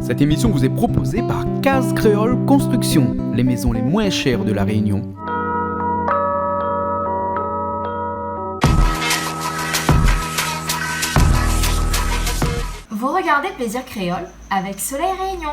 Cette émission vous est proposée par Case Créole Construction, les maisons les moins chères de La Réunion. Vous regardez Plaisir Créole avec Soleil Réunion.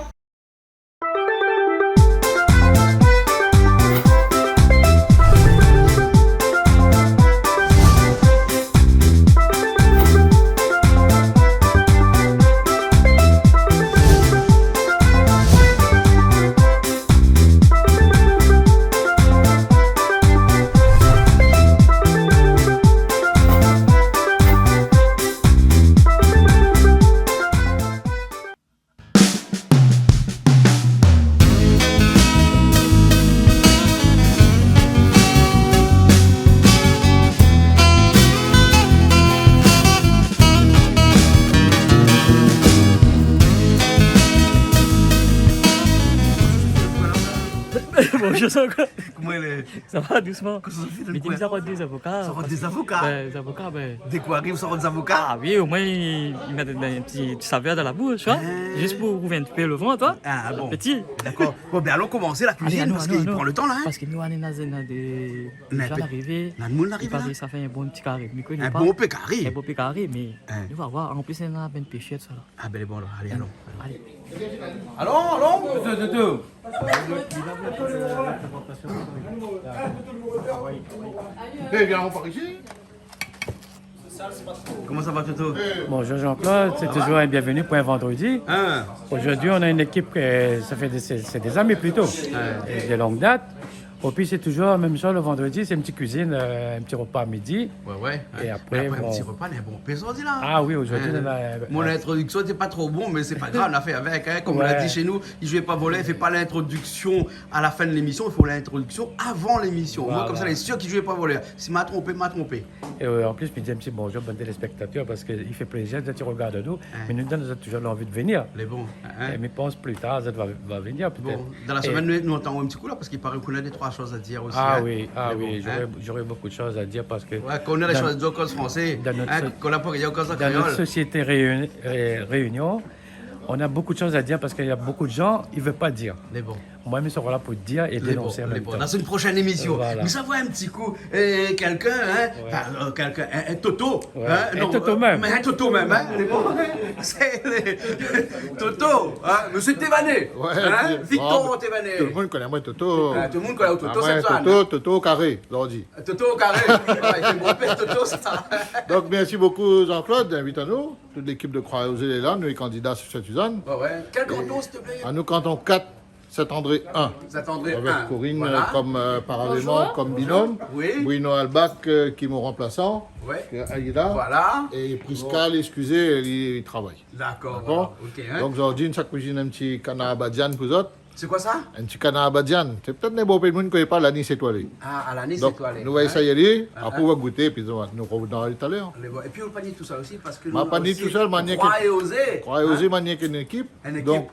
Bonjour, ça va quoi? Comment elle est? Ça va doucement? Qu'est-ce que ça fait de Mais quoi? dis-moi, ça rentre des avocats. Ça rentre des avocats? Les avocats, Dès qu'on arrive, ça rentre des avocats? Ah oui, au moins, il met un petit saveur dans la bouche, tu vois? Juste pour ouvrir un petit peu le vent, toi. Ah bon. Petit. D'accord. Bon, ben allons commencer la cuisine parce qu'il prend le temps là. Hein? Parce que nous, on est dans des gens arrivés. Dans le monde arrive là. Ça fait un bon petit carré. Un bon peu carré. Un bon petit carré, mais on va voir. En plus, on a une pêchette, ça là. Ah ben bon alors, allez, allons. Allez. Allons. Eh bien, on part ici. Comment ça va, Toto? Bonjour Jean-Claude, c'est toujours un bienvenu pour un vendredi. Hein? Aujourd'hui, on a une équipe que ça fait c'est des amis plutôt, de longue date. Et puis c'est toujours la même chose le vendredi, c'est une petite cuisine, un petit repas à midi. Ouais. Et après, un bon. petit repas, on est bon peso, dit là. Ah oui, aujourd'hui, on a... Mon introduction n'était pas trop bon, mais c'est pas grave, on a fait avec. Hein. Comme on l'a dit chez nous, il ne jouait pas voler, il ne fait pas l'introduction à la fin de l'émission, il faut l'introduction avant l'émission. Moi, comme ça, les sûr qu'il ne jouait pas voler. Si m'a trompé, m'a trompé. Et en plus, je dis un petit bonjour, bon téléspectateurs, parce qu'il fait plaisir de te regarder nous, mais nous donne toujours l'envie de venir. Les bons. Et mais pense plus tard, ça va venir peut-être. Bon, dans la semaine, nous entendons un petit coup là, parce qu'il paraît qu'on a des trois choses à dire aussi. Ah hein. oui, Mais bon, j'aurais beaucoup de choses à dire parce que... Ouais, qu'on a les choses à dire au cause français, qu'on n'a pas regardé au cause Dans notre créole. société Réunion, on a beaucoup de choses à dire parce qu'il y a beaucoup de gens, ils ne veulent pas dire. Les bons. Moi, ils sont là pour dire et dénoncer en même temps. Dans une prochaine émission, Voilà. nous avons un petit coup, quelqu'un, hein, enfin, quelqu'un, un Toto, Ouais. hein, Un Toto même. mais un Toto même, hein, les bons, c'est les Toto, hein, Monsieur Thévané, Ouais, hein, Victor Tout Thévané. le monde connaît moi Toto. Tout le monde connaît Toto, Ah, c'est ouais, ça. Toto carré, l'ordi. Toto au carré, avec mon père Toto, c'est ça. Donc merci beaucoup Jean-Claude, invite-nous. Toute l'équipe de Croix-aux-Îles est là, nous les candidats sur cette Suzanne. Ouais. Quel canton, s'il te plaît? À nous canton 4, Saint-André 1. Saint-André 1. Avec Corinne Voilà. comme parallèlement comme binôme. Oui. Bruno Albac qui est mon remplaçant. Ouais. Aïda. Voilà. Et Priscal, excusez, il travaille. D'accord. Bon. Ok. Hein. Donc aujourd'hui, ça cuisine un petit canard abadjan pour vous autres. C'est quoi ça? Un petit canard abadjan. C'est peut-être des beaux pays de monde qui ne connaît pas l'anis étoilé. Ah, à l'anis Donc, étoilé. nous allons essayer, après on va goûter, puis nous revenons tout à l'heure. Et puis on panier tout ça aussi parce que Ma panier tout seul, manier croyez oser. Croyez oser manier une équipe. Une équipe. Donc,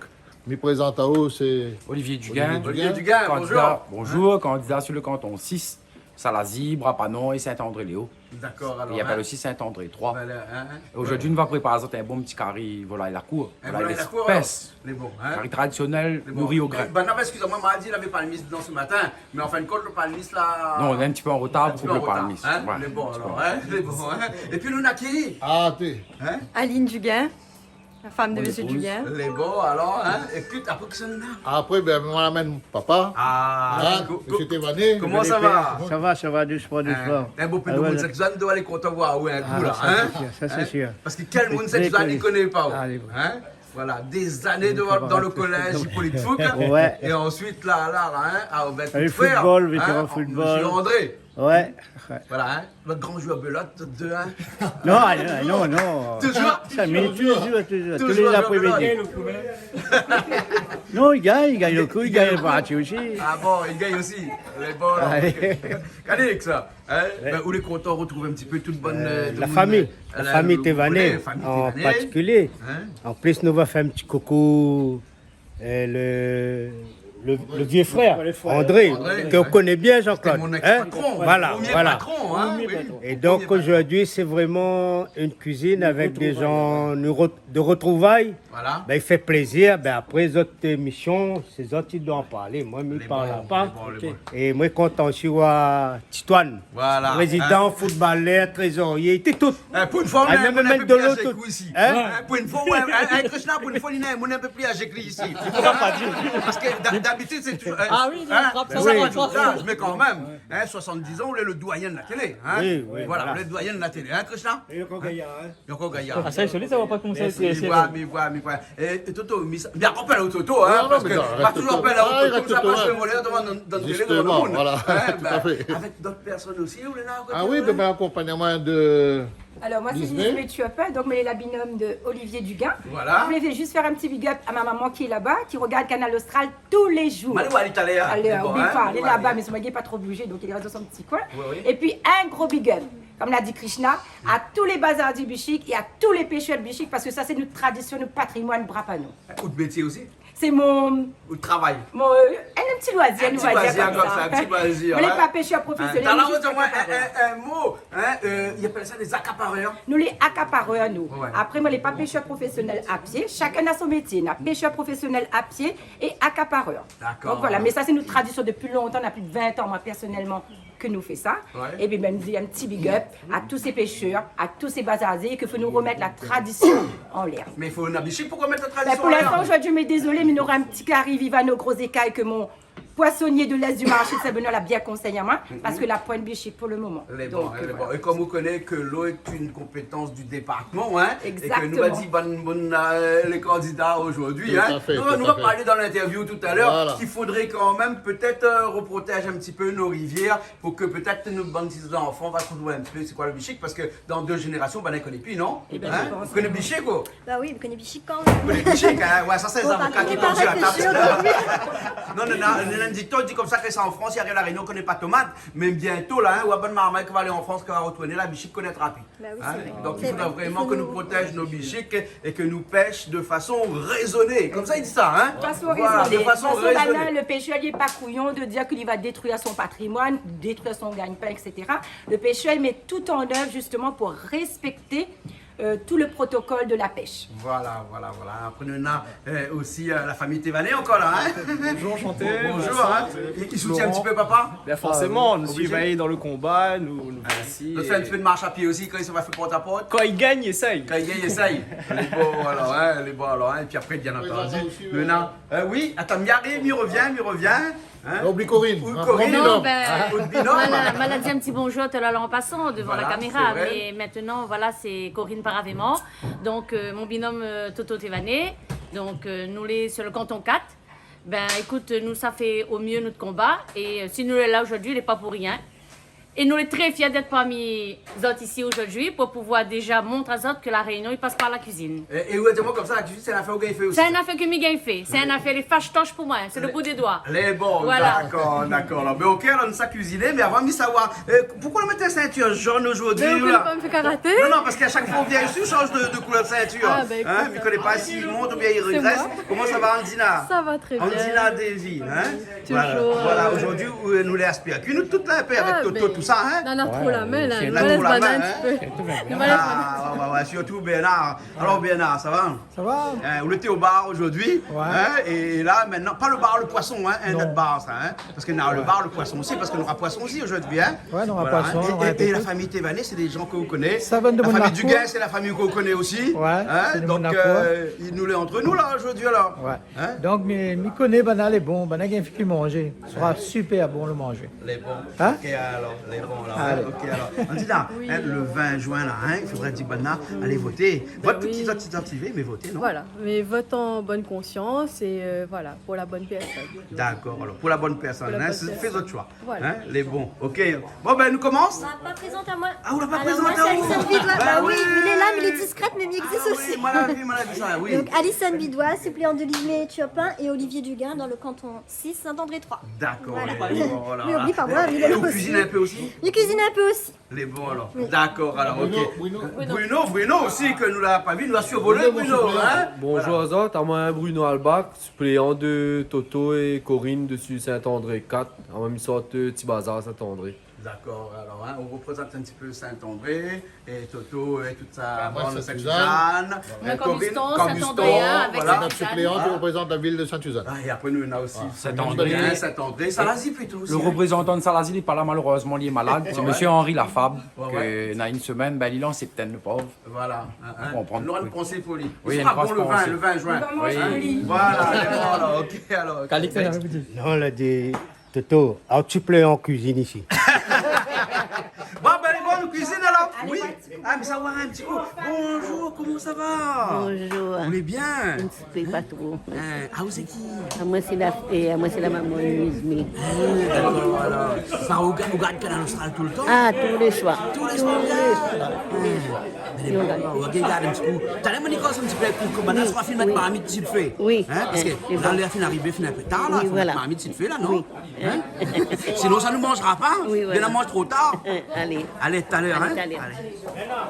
me présente à vous, c'est Olivier Dugain, Olivier Dugain, candidat, bonjour. candidat sur le canton 6, Salazie, Brapanon et Saint-André-Léo. D'accord, alors. Il y a aussi Saint-André 3. Voilà, hein. Aujourd'hui, nous va préparer un bon petit carré, voilà, la cour. Voilà, la cour, espèce. Les bons, hein. Carré traditionnel, Les bons. nourri au grain. Ben non, excusez-moi, m'a dit il avait pas le miss dans ce matin, mais en fin de compte, le palmis là. Non, on est un petit peu en retard pour le le parmi. hein. Les bons, alors, hein. Les bons, hein. Et puis nous, Naki. Ah, t'es. Hein. Aline Dugain, la femme de Monsieur Dugain. Les bons, alors, hein. Écoute, après que ça nous a. Après, ben, on amène papa. Ah, Monsieur Thévané. comment ça va? Ça va, doucement. Un beau peu de monde sexuel doit aller content voir un coup là, ça, hein? c'est sûr, ça, c'est sûr. Parce que quel monde C'est très sexuel il connu. connaît pas, Ah, les- hein? Voilà, des années dans le collège Hippolyte Fouque, Ouais. et ensuite là, hein, avec Le notre frère, football, vétéran hein, football. Monsieur André, Ouais. voilà, hein, notre grand joueur belote, 2-1. Non. Toujours? Ça met toujours, tous Toujours les à après-midi. Non, il gagne le coup, il gagne le parti aussi. Ah bon, il gagne aussi, les bons. Allez. Qu'est-ce ça? Hein? Ben, où les contents retrouvent un petit peu toute bonne. La famille le Thévané, famille en Thévané. particulier. Hein? En plus, nous va faire un petit coucou le vieux frère, André, qu'on connaît bien, Jean-Claude. Mon Hein? ex-patron, Voilà, premier voilà. patron. Hein, oui. Et donc aujourd'hui, c'est vraiment une cuisine avec des gens de retrouvailles. Voilà. Ben, il fait plaisir. Ben, après les autres émissions, ces autres, ils doivent en parler. Moi, je ne parle pas. les bons. Et moi, content aussi, Titoine. Voilà. Président, footballeur, trésorier, il était tout. Pour une fois, on est un peu de plus l'autre. âgé que ici. Hein? Pour une fois, Krishna, pour une fois, il est un peu plus âgé que lui ici. Parce que d'habitude, c'est toujours. Ah oui, mais quand même, 70 ans, on est le doyen de la télé. Hein? Oui, voilà, le doyen de la télé. Hein, Krishna? Yoko Gaillard. Ah, ça est solide, ça va pas commencer à Mais voilà. Et Toto, bien rappelle au Toto, hein, Non, parce mais que non, pas reste toujours Toto. appelle à Ah, Toto, reste ça Toto, passe le ouais. volet dans le télé, Justement, dans le monde. voilà, Hein, tout à fait. avec d'autres personnes aussi, ou les là, Ah oui, ben, accompagnement de... Alors moi c'est Disney. Disney Tuapin, donc mais la binôme de Olivier Duguin. Voilà. Je voulais juste faire un petit big up à ma maman qui est là-bas, qui regarde Canal Austral tous les jours. Malou à l'Italien. Allez, Bon, oublie hein, pas, elle est bon, là-bas, allez. mais son mari n'est pas trop bougé, donc il reste dans son petit coin. Oui. Et puis un gros big up, comme l'a dit Krishna, à tous les bazardiers bichiques et à tous les pêcheurs bichiques, parce que ça c'est notre tradition, notre patrimoine brapano. Ou de métier aussi, C'est mon ou de travail. un petit loisir, Un nous petit va dire loisir comme comme ça. ça, un petit loisir, On n'est hein. pas pêcheurs professionnels. T'as là, nous, juste un mot, hein, ils appellent ça des accapareurs. Nous les accapareurs, nous. Ouais. Après, moi, les pas pêcheurs professionnels à pied. Chacun a son métier. On a pêcheur professionnel à pied et accapareur. D'accord. Donc voilà, mais ça, c'est notre tradition depuis longtemps. On a plus de 20 ans, moi, personnellement, que nous fait ça. Ouais. Et puis, même, un petit big up à tous ces pêcheurs, à tous ces bazardiers, qu'il faut nous remettre la tradition en l'air. Mais il faut une abichie pour remettre la Ben, tradition. pour là. l'instant, je vais désolé, mais il y aura un petit qui arrive, il va nos gros écailles que mon poissonnier de l'Est du marché de Saint-Benoît l'a bien conseillé à moi, parce que la pointe bichique pour le moment. Les Donc, bons, les voilà. bons. Et comme vous connaissez que l'eau est une compétence du département, hein, et que nous Exactement. a dit les candidats aujourd'hui, Tout hein, à fait, nous tout on à va fait. parler dans l'interview tout à l'heure Voilà. qu'il faudrait quand même peut-être reprotéger un petit peu nos rivières pour que peut-être nos bandes d'enfants vont trouver un peu c'est quoi le bichic, parce que dans 2 générations, ben, on ne connaît plus, non? Eh ben, Hein? je pense. Vous connaissez bichic, quoi? Bah oui, vous connaissez Bichic quand même. Vous connaissez bichic, hein? Ouais, ça c'est les Bon, avocats par qui contre, mangent à la il table. paraît que Non, un dicton dit comme ça que c'est en France, il y a la Réunion, on ne connaît pas tomate, mais bientôt là, ou à bonne marmaille qui va aller en France, qui va retourner, la bichic connaîtra plus. Bah oui, Hein? c'est vrai. Donc il C'est faudra vrai. vraiment Il faut que nous protégions nos bichics et que nous pêchons de façon raisonnée. Comme ça, il dit ça, hein? De façon Voilà, raisonnée. de façon Banal, raisonnée. le pêcheur n'est pas couillon de dire qu'il va détruire son patrimoine, détruire son gagne-pain, etc. Le pêcheur il met tout en œuvre justement pour respecter tout le protocole de la pêche. Voilà. Après, nous avons aussi la famille Tévané encore là, hein? Bonjour, enchanté. Bonjour, hein? Il soutient un petit peu papa? Bien forcément, nous obligé. surveille dans le combat, nous voici. Il fait un petit peu de marche à pied aussi quand il se va faire porte-à-porte. Quand il gagne, il essaye. Quand il gagne, essaye. Les beaux alors, hein, les beaux alors, hein. Et puis après, bien entendu, maintenant, oui, attends, m'y arrive, m'y revient. Hein? Oublie Corinne. Ou hein, Corinne. mon binôme. Ou de binôme. M'a dit un petit bonjour tout à l'heure en passant devant Voilà, la caméra, c'est vrai. mais maintenant voilà c'est Corinne Paravement, donc mon binôme Toto Tévané, donc nous les sur le canton 4. Ben écoute, nous ça fait au mieux notre combat et si nous sommes là aujourd'hui, il n'est pas pour rien. Et nous sommes très fiers d'être parmi les autres ici aujourd'hui pour pouvoir déjà montrer aux autres que la Réunion il passe par la cuisine. Et où êtes-vous comme ça, la cuisine, c'est l'affaire au gars il fait aussi. C'est une affaire que Miguel fait, c'est une affaire les fâche-toches pour moi, c'est le bout des doigts. Les bons, Voilà. d'accord. Alors, mais ok, alors, nous avons cuisiné, mais avant de savoir, pourquoi on met une ceinture jaune aujourd'hui? Mais vous là? voulez pas me faire karaté? Non, parce qu'à chaque fois on vient ici, on change de couleur de ceinture. Ah, bah, écoute, hein? Il ne connaît pas s'il monte ou bien il regresse. moi. Comment ça va, Andina? Ça va très bien. Andina Daisy, hein? Toujours, Voilà, aujourd'hui, nous les aspirons. Nous toutes là, un peu avec Ah, Toto, mais- tout ça, hein? On a trop la main là, c'est nous là, laisse pour la main, banane hein. un petit peu. Nous laisse banane. Ouais, surtout Bernard. Alors Bernard, ça va? Ça va? On était au bar aujourd'hui, Ouais. hein, et là maintenant, pas le bar le poisson, hein, un autre bar ça, hein, parce que le bar le poisson aussi, parce qu'on aura poisson aussi aujourd'hui, hein. Ouais, on aura Voilà, poisson, hein. on aura Et la tout. famille Tévané, c'est des gens que vous connaissez. Ça va de La famille Monaco. Duguin, c'est la famille qu'on connaît aussi. Ouais, hein, c'est de donc Monaco. il nous l'est entre nous là aujourd'hui alors. Ouais. Hein? Donc, mi connaît banal est bon, banal il faut manger. Ce sera super bon le manger. Les bons. Hein? Ok alors, les bons alors. Allez. Ok alors. On dit là, hein, le 20 juin là, hein, il faudrait dire Bana, allez voter. Votre petit activé, mais votez, non? Voilà, mais vote en bonne conscience et voilà, pour la bonne personne. D'accord, alors pour la bonne personne, Pour la hein, bonne faites personne. votre choix. Voilà. Hein, les bons, ok. Bon ben nous commence. On l'a pas présenté à moi. Ah, on l'a pas Alors, présenté moi, à c'est vous. Alison Bidois. Bah Bah oui, oui. mais il est là, mais il est discrète, mais il existe Ah aussi. oui, moi la vie ça, oui. Donc Alison Bidois, suppléante de Lismé Tuapin et Olivier Duguin dans le canton 6 Saint-André 3. D'accord, Voilà. les bons, voilà. Mais oublie pas moi, il est Et là on aussi. cuisine un peu aussi. Il cuisine un peu aussi. Les bons alors. D'accord, alors, ok. Bruno. Bruno aussi, que nous l'avons pas vu, nous a survolé, Bruno. Hein? Bonjour aux autres, à moi Bruno Albac, suppléant de Toto et Corinne dessus Saint-André 4, en même sorte petit bazar Saint-André. D'accord, alors hein, on représente un petit peu Saint-André et Toto et toute sa moi, bande Saint-Suzanne. Combuston, Saint-Andréen, avec Voilà, notre suppléant qui représente la ville de Saint-Suzanne. Ah, et après nous on a aussi Saint-André. Saint-André, Salazie plutôt aussi. Le représentant de Salazie n'est pas là malheureusement, il est malade. C'est monsieur Henri Lafab, Ouais. que dans une semaine, ben, il est en septembre, le pauvre. Voilà. On prend- Nous on une pensée pour lui. Oui, Il une sera bon grosse le 20 pensée. juin. Oui. Voilà, alors, ok, alors. Calix, ça veut dire. Non, là, des Toto, un suppléant en cuisine ici. Bon, ben les bonnes cuisine alors. Oui. Ah, mais savoir un petit peu. Bonjour, comment ça va? Bonjour. Vous allez bien? Je ne sais pas trop. Ah, vous c'est qui? Moi, c'est la maman de Mizmi. D'accord, alors. Ça, vous regardez Canal Austral tout le temps? Ah, tous les soirs. Tous les soirs. Mais on regarde un petit peu. T'as l'air de me dire un petit peu pour que maintenant, on filme avec Mahamid s'il fait. Oui. Hein? Parce que dans l'air, fin arrivé, fin un peu tard, là. Oui, voilà. Mahamid s'il fait, là, non? Hein? Sinon, ça ne nous mangera pas. Oui, voilà. On en mange trop tard. Allez. Allez, tout à l'heure, hein? Allez, tout à l'heure.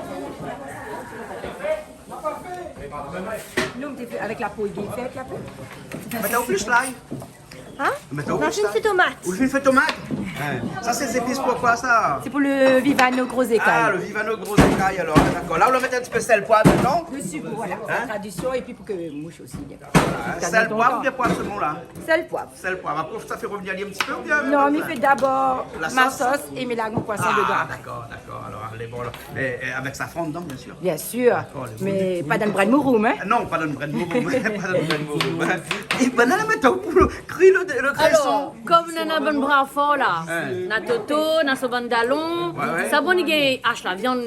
Nous, avec la peau faite, la peau. Mais t'as au plus là? Hein? Mais t'as au Non, plus je ne fais tomate. Ou le fait tomate? Ça, c'est des épices pour quoi, ça? C'est pour le Vivano gros écaille. Ah, le Vivano gros écaille, alors. D'accord. Là, on va mettre un petit peu de sel poivre dedans. Le sucre, voilà. Hein? La tradition, et puis pour que mouche aussi. Sel poivre ou bien poivre seulement, là? Sel poivre. Sel poivre. Après, ça fait revenir un petit peu ou bien? Non, mais fait d'abord La ma sauce? sauce et mélange mon poisson Ah, dedans. d'accord, d'accord. Alors, allez, bon, là. Et avec safran dedans, bien sûr. Bien sûr, mais pas dans le bras de mouroum, hein? Non, pas dans le bras de mouroum. Pas dans le bras de mouroum. Et ben, là, mettons pour le cresson. Alors, comme on a un bon bras fort là, na toto, na soban d'allon, ça bon y hache la viande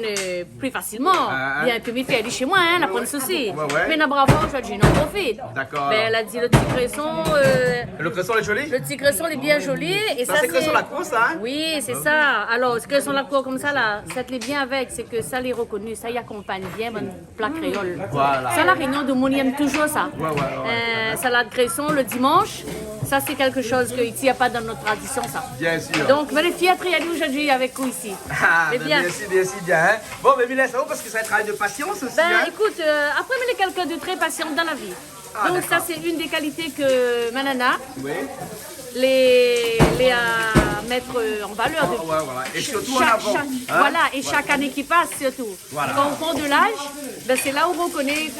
plus facilement. Bien que m'y fait chez moi, hein, la prendre souci. Mais na bras fort, je n'en profite. D'accord. Ben, elle a dit le petit cresson. Le cresson est joli? Le petit cresson est bien joli. Et Ça, c'est cresson la cour, ça, hein? Oui, c'est ça. Alors, ce cresson la cour comme ça là, ça te l'est bien avec, c'est que ça l'est reconnu, ça y accompagne bien mon plat créole. Voilà. Ça, la réunion de mon aime toujours ça. Ouais. Salade cresson le dimanche, ça c'est quelque chose qu'il n'y a pas dans notre tradition ça. Bien sûr. Donc, je suis fière de aller aujourd'hui avec vous ici. Ah, C'est mais bien. merci bien. Hein? Bon, mais Mylène, ça va parce que c'est un travail de patience aussi. Ben hein? écoute, après, je suis quelqu'un de très patient dans la vie. Ah, Donc, ça d'accord. c'est une des qualités que ma nana Oui. les à mettre en valeur. Ah, ouais, voilà. Et surtout en chaque- avant. chaque- Hein? Voilà, et chaque année qui passe surtout. Voilà. Quand on prend de l'âge, ben, c'est là où on reconnaît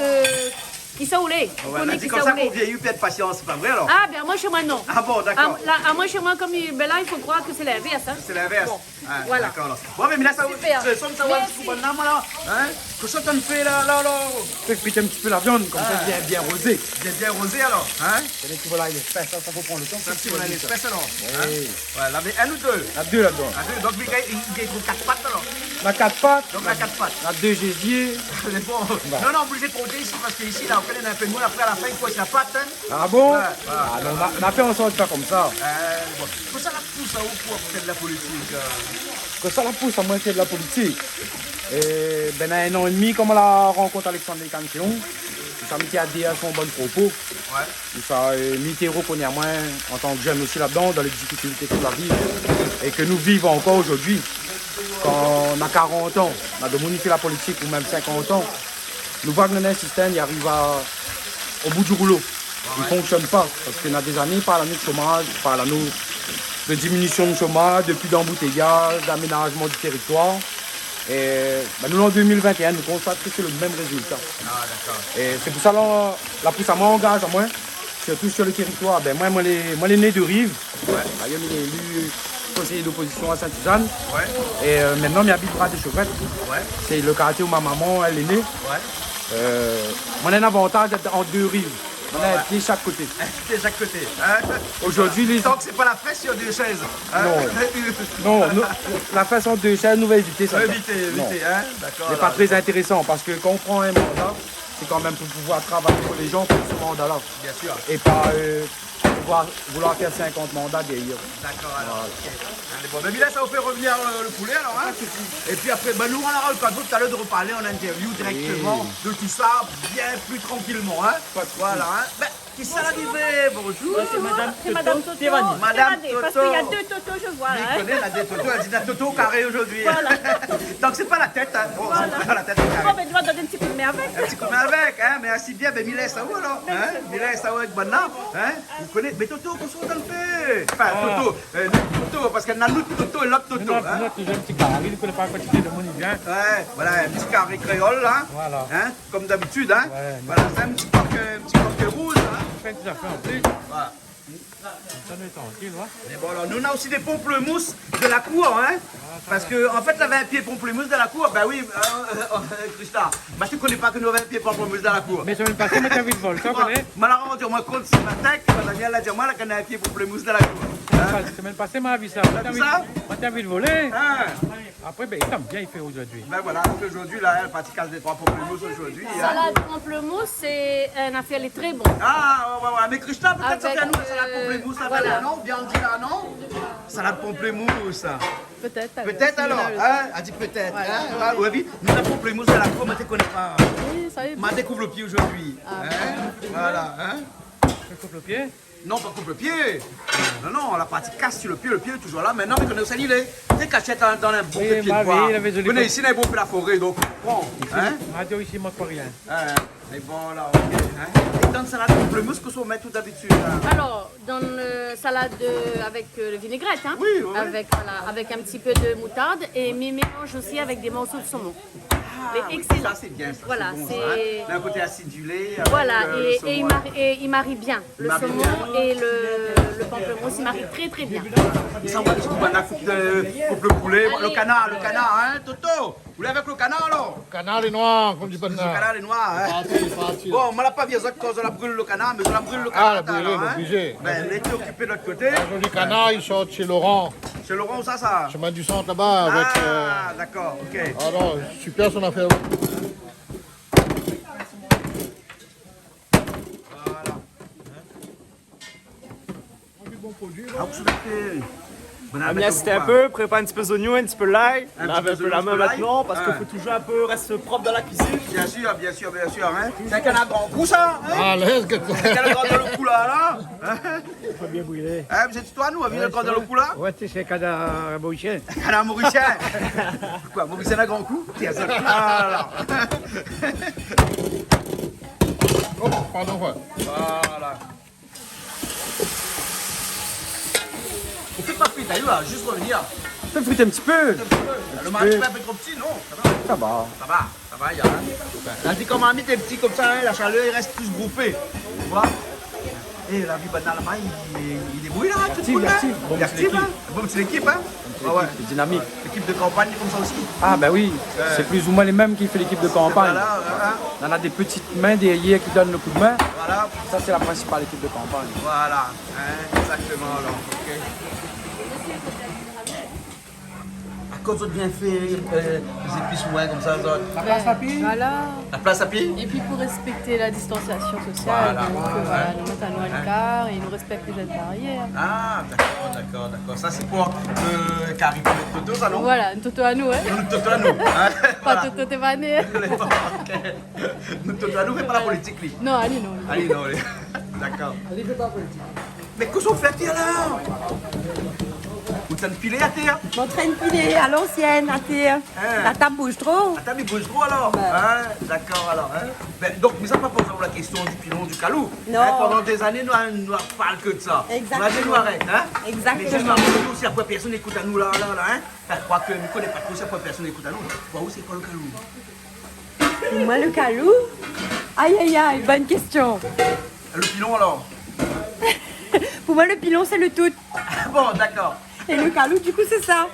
qui ça roulait. Ouais, mais c'est comme ça qu'on vieillit, puis de patience, c'est pas vrai alors? Ah, ben moi chez moi non. Ah bon, d'accord. Moi chez moi, ben là, il faut croire que c'est l'inverse. Hein. C'est l'inverse. Bon, Ah, voilà. D'accord. Alors. Bon, mais là, ça Super. ça sonne ça va un petit peu bonne là. Hein? Que ça t'en fait là? Tu peux friter un petit peu la viande, comme ça, bien rosé. Bien rosé alors. Hein? Et les petits volailles, l'espèce, ça faut prendre le temps. Ça, c'est une espèce alors. Hein? Oui. Ouais, là, mais un ou deux? La 2 là-dedans. Ah, deux. Donc, il y a 4 pattes alors. La 4 pattes. Donc, la 4 pattes. La 2 gésiers. Mais bon, non, obligé de compter ici parce qu'ici, là, on connaît un peu de moins. Après, à la fin, il faut être la patte. Hein? Ah bon? Ouais, Ah, non, on a fait en sorte de faire comme ça. Bon. Faut ça la pousse au pour faire de la politique. Que ça la pousse à moins qu'il y ait de la politique. Et ben, à 1 an et demi, comme on la rencontre Alexandre Cantion, ça m'a aidé à son bon propos. Ouais. Et ça m'a reconnu à moi en tant que jeune aussi là-dedans, dans les difficultés de la vie. Et que nous vivons encore aujourd'hui. Quand on a 40 ans, on a de la politique ou même 50 ans, nous voyons que un système il arrive au bout du rouleau. Il ne fonctionne pas. Parce qu'on a des années, par l'année de chômage, par l'année de diminution de chômage, depuis d'embouteillage, d'aménagement du territoire. Et ben, nous, en 2021, nous constatons que c'est le même résultat. Ah, d'accord. Et c'est pour ça que la pousse à moi engage à moi, surtout sur le territoire. Ben, moi, les né de Rive. Ouais. D'ailleurs, il est élu conseiller d'opposition à Saint-Suzanne. Ouais. Et maintenant, il habite Bras des Chevrettes. Ouais. C'est le quartier où ma maman elle est née. Ouais. Moi, j'ai un avantage d'être en 2 rives. On a de chaque côté. De chaque côté. Hein? Aujourd'hui, les... Tant que c'est pas la fraise sur 2 chaises. Hein? Non, la façon de chaises, nous va éviter ça. Éviter, hein? D'accord. C'est pas très intéressant parce que quand on prend un mandat, c'est quand même pour pouvoir travailler pour les gens pour ce mandat-là. Bien sûr. Et pas vouloir faire 50 mandats derrière. D'accord, alors. Okay. Allez, bon, ben, là, ça vous fait revenir le poulet, alors. Hein? Et puis après, ben, nous, on aura le cadeau tout à l'heure de reparler en interview directement de tout ça, bien plus tranquillement. Hein? Voilà. Hein? Ben, Qui ça l'arrivée? Bonjour. C'est Madame Toto. Madame Parce Toto. qu'il y a deux Toto, je vois. Il Hein. connaît la dette Toto, elle dit la Toto au carré aujourd'hui. Voilà. Donc c'est pas la tête, hein. Bon, c'est pas la tête au carré. Bon, ben, tu vas donner un petit coup de main avec. Un petit coup de main avec, hein, mais ainsi bien, ben Milet Sao alors, hein, Milet Sao avec Banna, hein, vous connaissez, mais Toto, qu'on soit dans le fait. Enfin, Toto, parce qu'elle a notre Toto et l'autre Toto. Nous avons toujours un petit carré, il ne connaît pas la quantité de monde, il vient. Ouais, voilà, un petit carré créole, là, Voilà. hein, comme d'habitude, hein. Ouais, Voilà, c'est un petit coq rouge, hein. On fait des affaires en plus. Voilà. Ça nous est tranquille, ouais. Mais bon, alors, nous on a aussi des pamplemousses de la cour, hein. Parce que, en fait, j'avais un pied pamplemousse de la cour. Ben oui, Christa, bah, tu connais pas que nous avons un pied pamplemousse de la cour. Mais semaine passée, on a vu le vol, tu connais? Malheureusement, tu m'as compte ce matin que Daniel a dit moi qu'on a un pied pamplemousse de la cour. La semaine passée, on a vu ça. On a vu le voler. Hein? Après, ben, il tombe bien, il fait aujourd'hui. Ben voilà, donc aujourd'hui, là, elle partie casse des 3 pamplemousses aujourd'hui. Salade pamplemousse, c'est un affaire, elle est très bon. Ah, ouais, mais Christa, peut-être ça Avec, fait à nous la salade pamplemousse, ça voilà. va, non? Bien dit là, non? Salade pamplemousse. Peut-être. Peut-être alors, hein? Elle dit peut-être. Voilà. Hein? Ouais, oui, nous la pamplemousse de la cour, mais tu ne connais pas. Oui, ça y est. Je découvre le pied aujourd'hui. Hein? Voilà, hein? Tu coupes le pied? Non, pas coupe le pied. Non, la partie casse sur le pied est toujours là. Maintenant, on connaît où ça il est. Tu sais, dans un bon pied de bois. On est ici dans un bon pied de la forêt, donc prends. Hein? Radio ici, moi, pas rien. Mais bon, là, ok. Hein? Et dans le salade pamplemousse, qu'est-ce qu'on met tout d'habitude? Alors, dans le salade avec le vinaigrette, hein? Oui. Avec un petit peu de moutarde et mes mélange aussi avec des morceaux de saumon. Mais excellent. Ça, c'est bien. Ça, voilà, bon, c'est. D'un côté acidulé. Voilà, avec, et il marie bien. Le saumon et le pamplemousse, il marie très très bien. Il s'envoie un petit coup de coupe le poulet. Le canard, hein, Toto? Vous voulez avec le canard alors? Le canard est noir, comme du Le canard est noir, hein? Bon, on ne l'a pas vu à cause de la brûle le canard, mais on la brûle le canard. Ah, la brûlée, obligé. Ben, elle était occupée de l'autre côté. Aujourd'hui, canard, il sort chez Laurent. Chez Laurent, ça? Chemin du centre là-bas avec. Ah, d'accord, ok. Alors, super son affaire. Ah, vous savez. Agnès, un peu, prépare un petit peu d'oignon, un petit peu l'ail. Un Lave petit un peu peu la d'oignon, main l'ail. maintenant parce qu'il faut toujours un peu rester propre dans la cuisine. Bien sûr, hein. C'est un canard grand coup, ça, hein? Ah, laisse que C'est un canard dans le coup, là? Hein? Il faut bien brûler. Hein, vous êtes toi, nous, avec le canard dans le coup, là? Ouais, c'est un canard mauricien. Canard mauricien? Quoi, mauricien à grand coup? Tiens, ça. Ah, là. Oh, pardon, ouais. Voilà. On fait pas frite, là, juste revenir. Fais friter un petit peu. Le mari est un peu trop petit, non? Ça va. Ça va, il y a rien. La vie comme un t'es petit comme ça, hein, la chaleur, il reste plus groupé. Tu vois? Et la vie banale, là, il débrouille là, tout le monde. Bon, Il est actif, hein? Bon, c'est l'équipe, hein? Ah ouais. C'est dynamique. L'équipe de campagne comme ça aussi. Ah, ben oui, c'est plus ou moins les mêmes qui fait l'équipe de campagne. Voilà, On a des petites mains derrière qui donnent le coup de main. voilà. Ça, c'est la principale équipe de campagne. Voilà, hein, exactement alors, ok. À cause de bien fait, les épices moins comme ça, La place à pied? Voilà. la place à pied. Et puis pour respecter la distanciation sociale, Voilà. donc voilà, nous mettre à loin le quart et nous respecter les gestes barrières. Ah, d'accord. Ça c'est pour Carrie pour Toto, ça non? Voilà, un toto à nous, hein. Nous Toto à nous. Hein? Pas toto tévané. Ok. Nous Toto à nous, mais pas la politique, lui. Non, allez, non. Allez, non, allez. D'accord. Mais qu'est-ce qu'on fait alors? Vous t'en pilé à terre? Mon train de piler à l'ancienne, à terre. La table bouge trop. La table il bouge trop alors? Hein? D'accord alors. Hein? Ben, donc, mais ça pas posé la question du pilon du calou. Non. Hein, pendant des années, nous ne parlons que de ça. Exactement. On a dit nous arrête. Hein? Exactement. Mais justement, nous aussi, après personne n'écoute à nous là. Hein? Enfin, je crois que nous ne connaissons pas trop ça, après personne n'écoute à nous. Toi, où c'est quoi le calou? Et moi, le calou? Aïe, bonne question. Le pilon alors? Pour moi, le pilon, c'est le tout. Bon, d'accord. Et le calou, du coup, c'est ça.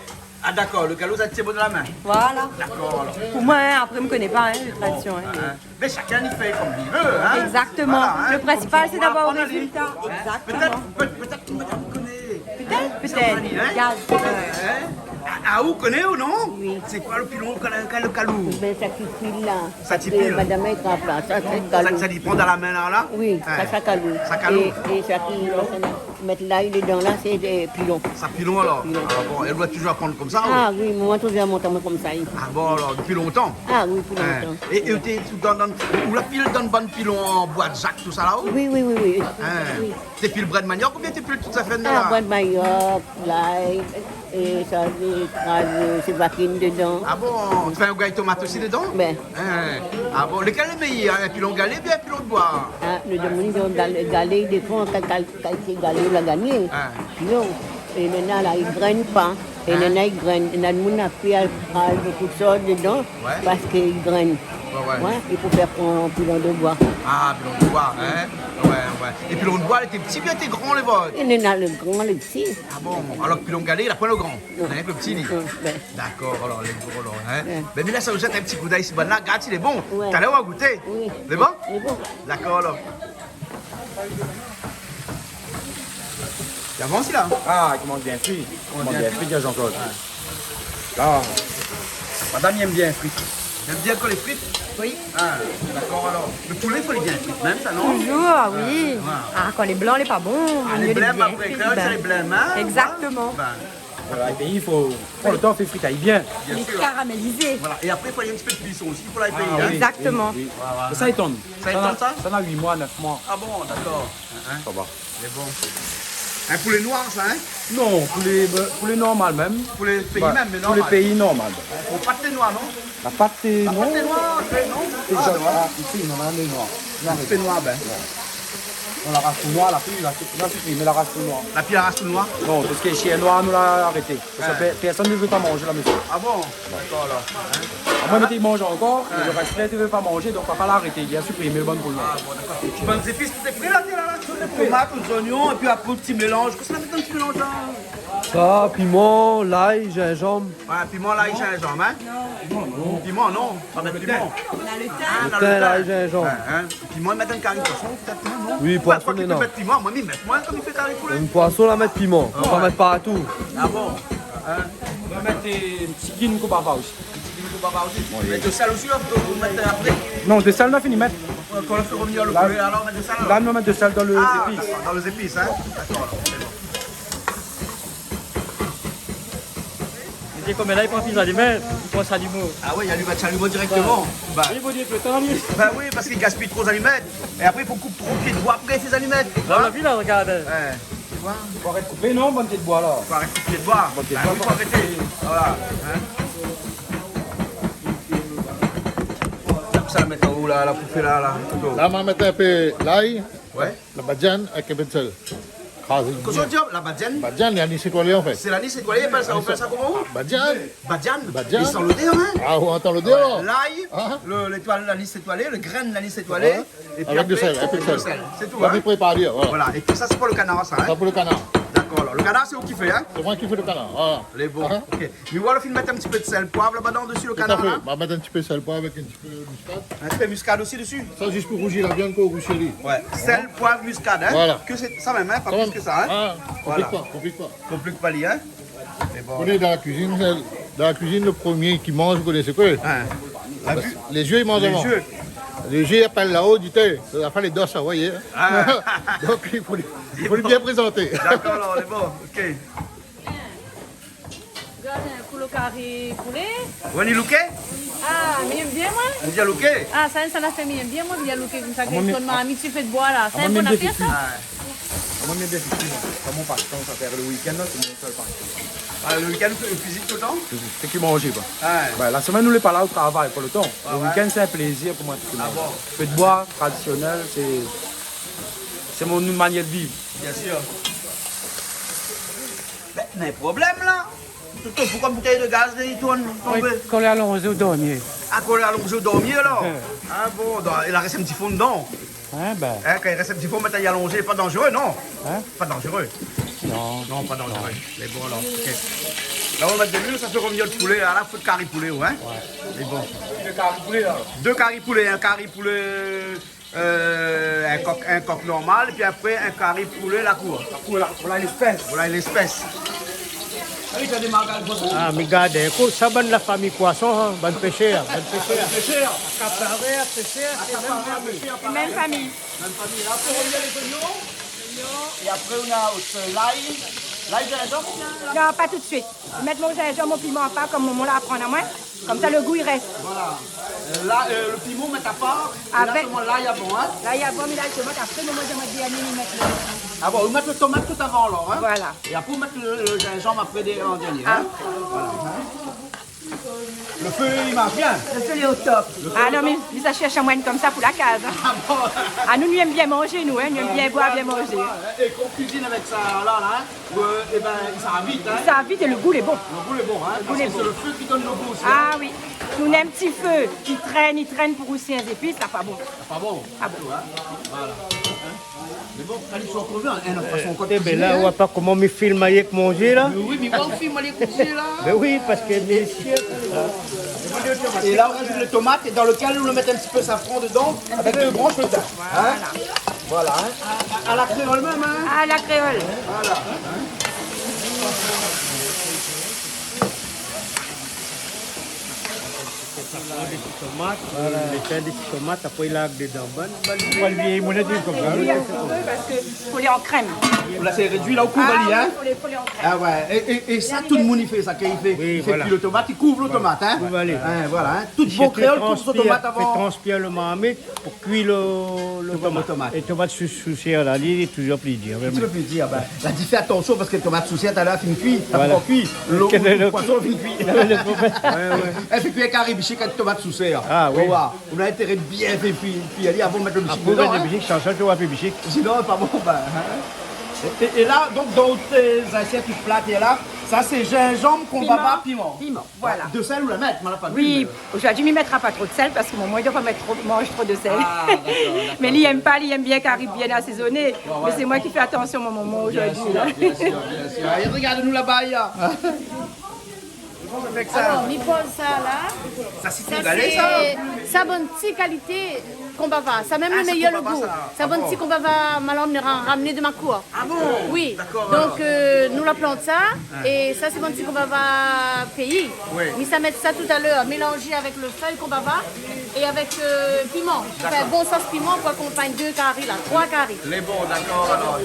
Ah d'accord, le calou, ça tient bon de la main. Voilà. D'accord alors. Pour moi, hein, après, je ne connais pas les traditions. Hein. Mais chacun y fait comme il veut. Hein? Exactement. Voilà, hein. Le principal, c'est d'avoir le Apprendre à lire. résultat. Exactement. Peut-être que madame connaît. Peut-être. Hein? Regarde. Ah, vous connaissez ou non? Oui. C'est quoi le pilon, le calou? Ben, ça qui pile là. Ça qui pile. Madame est en place, ça c'est calou. Ça dit prend dans la main là? Oui, ça calou. Ça calou. Et ça qui mettre là, il est dans là, c'est des pilons. Ça pilon alors? Pilon. Ah bon, elle doit toujours apprendre comme ça? Ah oui, moi je viens monter comme ça. Ah bon, alors, depuis longtemps? Ah oui, depuis longtemps. Et tu es où la pile dans le bon pilon en bois de Jacques, tout ça là-haut? Oui. Oui. T'es pile bras de manioc ou bien t'es pile toute sa fin de là? Ah, bois de manioc, l'ail, et ça, c'est vaquine dedans. Ah bon, tu fais un gaille tomate aussi dedans? Ben. Ah bon, lequel est le meilleur? Un pilon galé ou bien un pilon de bois? Ah, le demande de galé, des fois, quand quelqu'un galé, il a gagné. Non. Et maintenant, là, il ne graine pas. Et maintenant, il graine. Et maintenant, on a fait beaucoup de choses dedans parce qu'il graine. Ouais, il faut faire un pilon de bois. Ah, pilon de bois, hein? Ouais. Et pilon de bois, il était petit, bien, il était grand, les vôtres? Il y en a le grand, le petit. Ah bon, alors que pilon galé, il a pas le grand. Il a avec le petit lit. Ben. D'accord, alors les gros, alors, hein? Ben, mais là, ça vous jette un petit coup d'œil ici, là, regarde, il est bon. Tout à l'heure, on va goûter. Oui. C'est bon? Il est bon. D'accord, alors. C'est avancé là? Ah, il mange bien frit. Il mange bien frit, Jean-Claude. Là, madame aime bien frites. J'aime bien quand les frites? Oui. Ah, d'accord, alors. Le poulet, il faut les bien frites, même ça, non? Toujours, oui. Ah, quand les blancs, les pas bons. Ah, les blêmes, après, c'est les blêmes, hein? Exactement. Voilà, et puis il faut prendre le temps, faire fritaille bien. Les caramélisés. Voilà, et après, il faut aller un petit peu de cuisson aussi pour la payer. Oui, Exactement. oui. Ça étonne. Ça étonne ça? Ça a 8 mois, 9 mois. Ah bon, d'accord. Ça va. C'est bon. Un poulet noir, ça, hein? Non, poulet normal même. Pour les pays Ouais, même, mais pour normal. les pays normal. Pour pâte de noix, non? La pâte est La non. pâte de noix, non? C'est Ah, déjà voilà. ici, on a les noirs. C'est noir, ben. On la race tout noir, la fille, la supprimé, mais la race tout noir. La pile à race tout noir? Non, tout ce qui est chien noir, nous l'a arrêté. Parce que personne ne veut pas manger la maison. Ah bon? D'accord, alors. À moins qu'il mange encore, mais le reste ne veut pas manger, donc papa l'a arrêté. Il a supprimé le bon pour le noir. Ah bon, d'accord. Bonnes épices, tout est prêt là, les tomates, les oignons, et puis après, un petit mélange. Qu'est-ce qu'on a fait dans un petit mélange là? Ça, piment, l'ail, gingembre. Ouais, piment, l'ail, gingembre, hein? Non. Piment, non. Pas mettre piment. Le thym, l'ail, gingembre. Hein? Piment, ils mettent un carré de poisson, peut-être, non? Oui, Pas poisson, qu'il peut non. mettre piment, moi, mais mettre moins comme il fait carré poulet. Une poisson, la mettre piment. On va mettre partout. Ah bon? On va mettre des petits guines qu'on va aussi. Mettre de sel aussi, là, vous mettre après? Non, de sel, on a fini de mettre. Quand on fait revenir le poulet, alors on met de sel? Là, on met de sel dans les Ah, épices. d'accord, dans les épices, hein? D'accord, alors, c'est bon. C'est comme là, il prend plus d'aliments, il prend chalumeau. Ah oui, il y a lui mettre chalumeau directement. Bah, Il faut dire que le temps, lui. bah oui, parce qu'il gaspille trop d'allumettes. Et après, il faut couper trop de pieds de bois après ces allumettes. Là, on a vu là, regarde. Ouais. Tu vois? Il faut arrêter de couper, non, bonne tête de bois là. Il faut arrêter de pieds de bois. Bon, pied de Bah bois, oui, il faut arrêter. Voilà. Hein? Ça la mettre en haut là, la poufée là. Là, on va mettre un peu l'ail, Ouais. la badjane avec un peu de sel. Qu'est-ce qu'on dit? La badjane? Badjane, il y a c'est quoi en fait? C'est l'anis, c'est quoi? On fait ça comment? Badjane. Badiane. Badiane. Ils sont le dehors, hein? Ah, on entend le dehors. L'ail, l'anis étoilé, le grain de l'anis étoilé. Ouais. Et puis Avec du après, sel, un peu de sel. C'est tout, On va hein? préparer, voilà. Voilà. Et puis ça, c'est pour le canard, ça, hein? Ça pour le canard. D'accord, alors le canard, c'est vous qui fait, hein? C'est moi qui fais le canard. Voilà. Les bons. Ok. Mais voilà, il mettre un petit peu de sel, poivre là-bas dessus le Tout à canard, fait. hein? On va mettre un petit peu de sel poivre avec un petit peu de muscade. Un petit peu de muscade aussi dessus? Ça, juste pour rougir la viande, pour rougir les. Ouais. Sel, poivre, muscade, hein? Voilà. Que c'est ça même, hein? Pas plus que ça, hein? Ah, Voilà. complique pas. Complique pas, lui, hein? C'est bon. Vous connaissez dans la cuisine, le premier qui mange, vous connaissez quoi? Hein. La vue? Les yeux, ils mangent Les avant. yeux. Les yeux appellent là-haut du thé. Ça va faire les dents, ça, vous voyez. Ah. Donc, il faut les bien présenter. D'accord, alors, on est bon. Ok. Regarde, pour le carré poulet. Vous allez looker? Ah, mais j'aime bien moi. Vous allez looker? Ah, ça a fait bien moi, bien looker comme ça, que moi, je donne un petit peu de bois là. C'est un bon affaire ça? Moi, j'aime bien faire ça. Mon passe-temps, ça fait le week-end, là, c'est mon seul passe-temps. Ah, le week-end, vous cuisine tout le temps? C'est qui mange, quoi. Ouais. Ouais, la semaine, nous n'est pas là au travail, pour le temps. Ah Le ouais. week-end, c'est un plaisir pour moi. Ah bon? Feu de bois, traditionnel, c'est mon manière de vivre. Bien sûr. Mais il y a un problème là. Pourquoi une bouteille de gaz il tourne tombée? Quand on est allongé au dormier. Ah, qu'on est allongé au dormier alors? Ah bon, il a resté un petit fond dedans. Hein, ben. Hein, quand il reste un petit fond, maintenant il est allongé, pas dangereux, non? Hein? Pas dangereux. Non. Non, pas dangereux. Mais bon alors, ok. Là on va mettre des murs, ça fait revenir le poulet, à la fois de carré poulet, hein? Ouais. Mais bon. Le carré poulet, là. 2 carré poulet, un carré poulet, un coq normal, puis après un carré poulet la cour. Voilà l'espèce. Voilà l'espèce. Oui, tu as des margales poissons. Ah, mais regarde, écoute, ça bonne la famille poisson, hein, bonne pêcheur, bonne pêcheur. Pêcheur. Caparet, pêcheur, c'est même famille. Même famille. Même famille. Là, après, on met les oignons. Et après, on a l'ail. L'ail de gingembre. Non, pas tout de suite. Je vais mettre mon gingembre, mon piment pas comme mon là à prendre à moi. Comme ça, le goût, il reste. Voilà. Là, le piment, met à part. Et là, seulement l'ail à bon, hein. L'ail à bon, mais là, je tomate. Après, moi, j'aimerais bien mettre le... Ah bon, on met le tomate tout avant, alors, hein. Voilà. Et après, on met le gingembre après en dernier, hein. Voilà, hein. Le feu, il marche bien. Le feu, il est au top. Ah non, mais ça cherche un moine comme ça pour la case. Hein. Ah, nous aimons bien manger, nous, hein. Nous aimons bien boire, bien manger. Et qu'on cuisine avec ça, là, et ben, ça va vite, hein. Ça va vite et le goût est bon. Le goût est bon, hein. Parce que c'est le feu qui donne le goût aussi. Ah oui. Nous on a un petit feu qui traîne, il traîne pour aussi un épices, là, pas bon. Pas bon. Pas bon. Hein. Voilà. Mais bon, allez, ils sont retrouvés, hein, de façon Eh bien là, on voit pas comment me filme avec manger là. Oui, mais on filme les cuisiner là. Ben oui, parce que messieurs. Et là, on rajoute les tomates et dans lequel on met un petit peu safran dedans avec deux branches de thym. Hein? Voilà. Hein? À la créole même. Hein? À la créole. Voilà. Des tomates, les pains des tomates, après il a dedans. Bonne vieille monnaie comme ça. Oui, parce que faut les en crème. Là, c'est réduit là au couvali, hein? Faut les en crème. Ah ouais. Et ça, tout le monde y fait ça. Quand il fait, il fait cuire le tomate, il couvre le tomate, hein? Hein, voilà. Hein? Tout bon créole couvre son tomate avant. Fait transpire le marmite pour cuire le tomate. Et tomate sous-serre là, il est toujours plaisir. Tu veux plaisir, ben. Là, tu fais attention parce que les tomates sous-serre, t'as là, fin cuit. T'as pas cuit. Le poisson, fin cuit. Elle fait cuire un carré biché quand tomate sous serre. Ah oui. On a intérêt de bien faire puis aller avant de mettre le bichic dedans. Après, le bichic, change tu vois le bichic. Sinon, pas bon. Ben, hein. Et là, donc, dans tes assiettes, tu plates, et là, ça, c'est gingembre, combaba, piment. Piment, voilà. De sel ou la mettre, mais pas de Oui, aujourd'hui, il ne mettra pas trop de sel parce que mon moyen ne doit pas mange trop de sel. Ah, d'accord. Mais il n'aime pas, il aime bien qu'il arrive bien assaisonné. Bon, mais c'est moi qui fais attention à mon moment aujourd'hui. Bien sûr. Et regarde-nous là-bas, il y a. Alors, mi pose ça là. Ça c'est sénégalais ça. Ça bonne petite qualité qu'on va voir. Ça même le meilleur le goût. Ça bonne petite qu'on va ramener de ma cour. Ah bon? Oui. D'accord. Donc nous la plante ça et ça c'est bonne petite qu'on va payer. Oui. Mais ça met ça tout à l'heure mélangé avec le feuille qu'on va voir et avec piment. Enfin, bon sauce piment pour accompagner 2 carrés là, 3 carrés. Les bons, d'accord. Alors,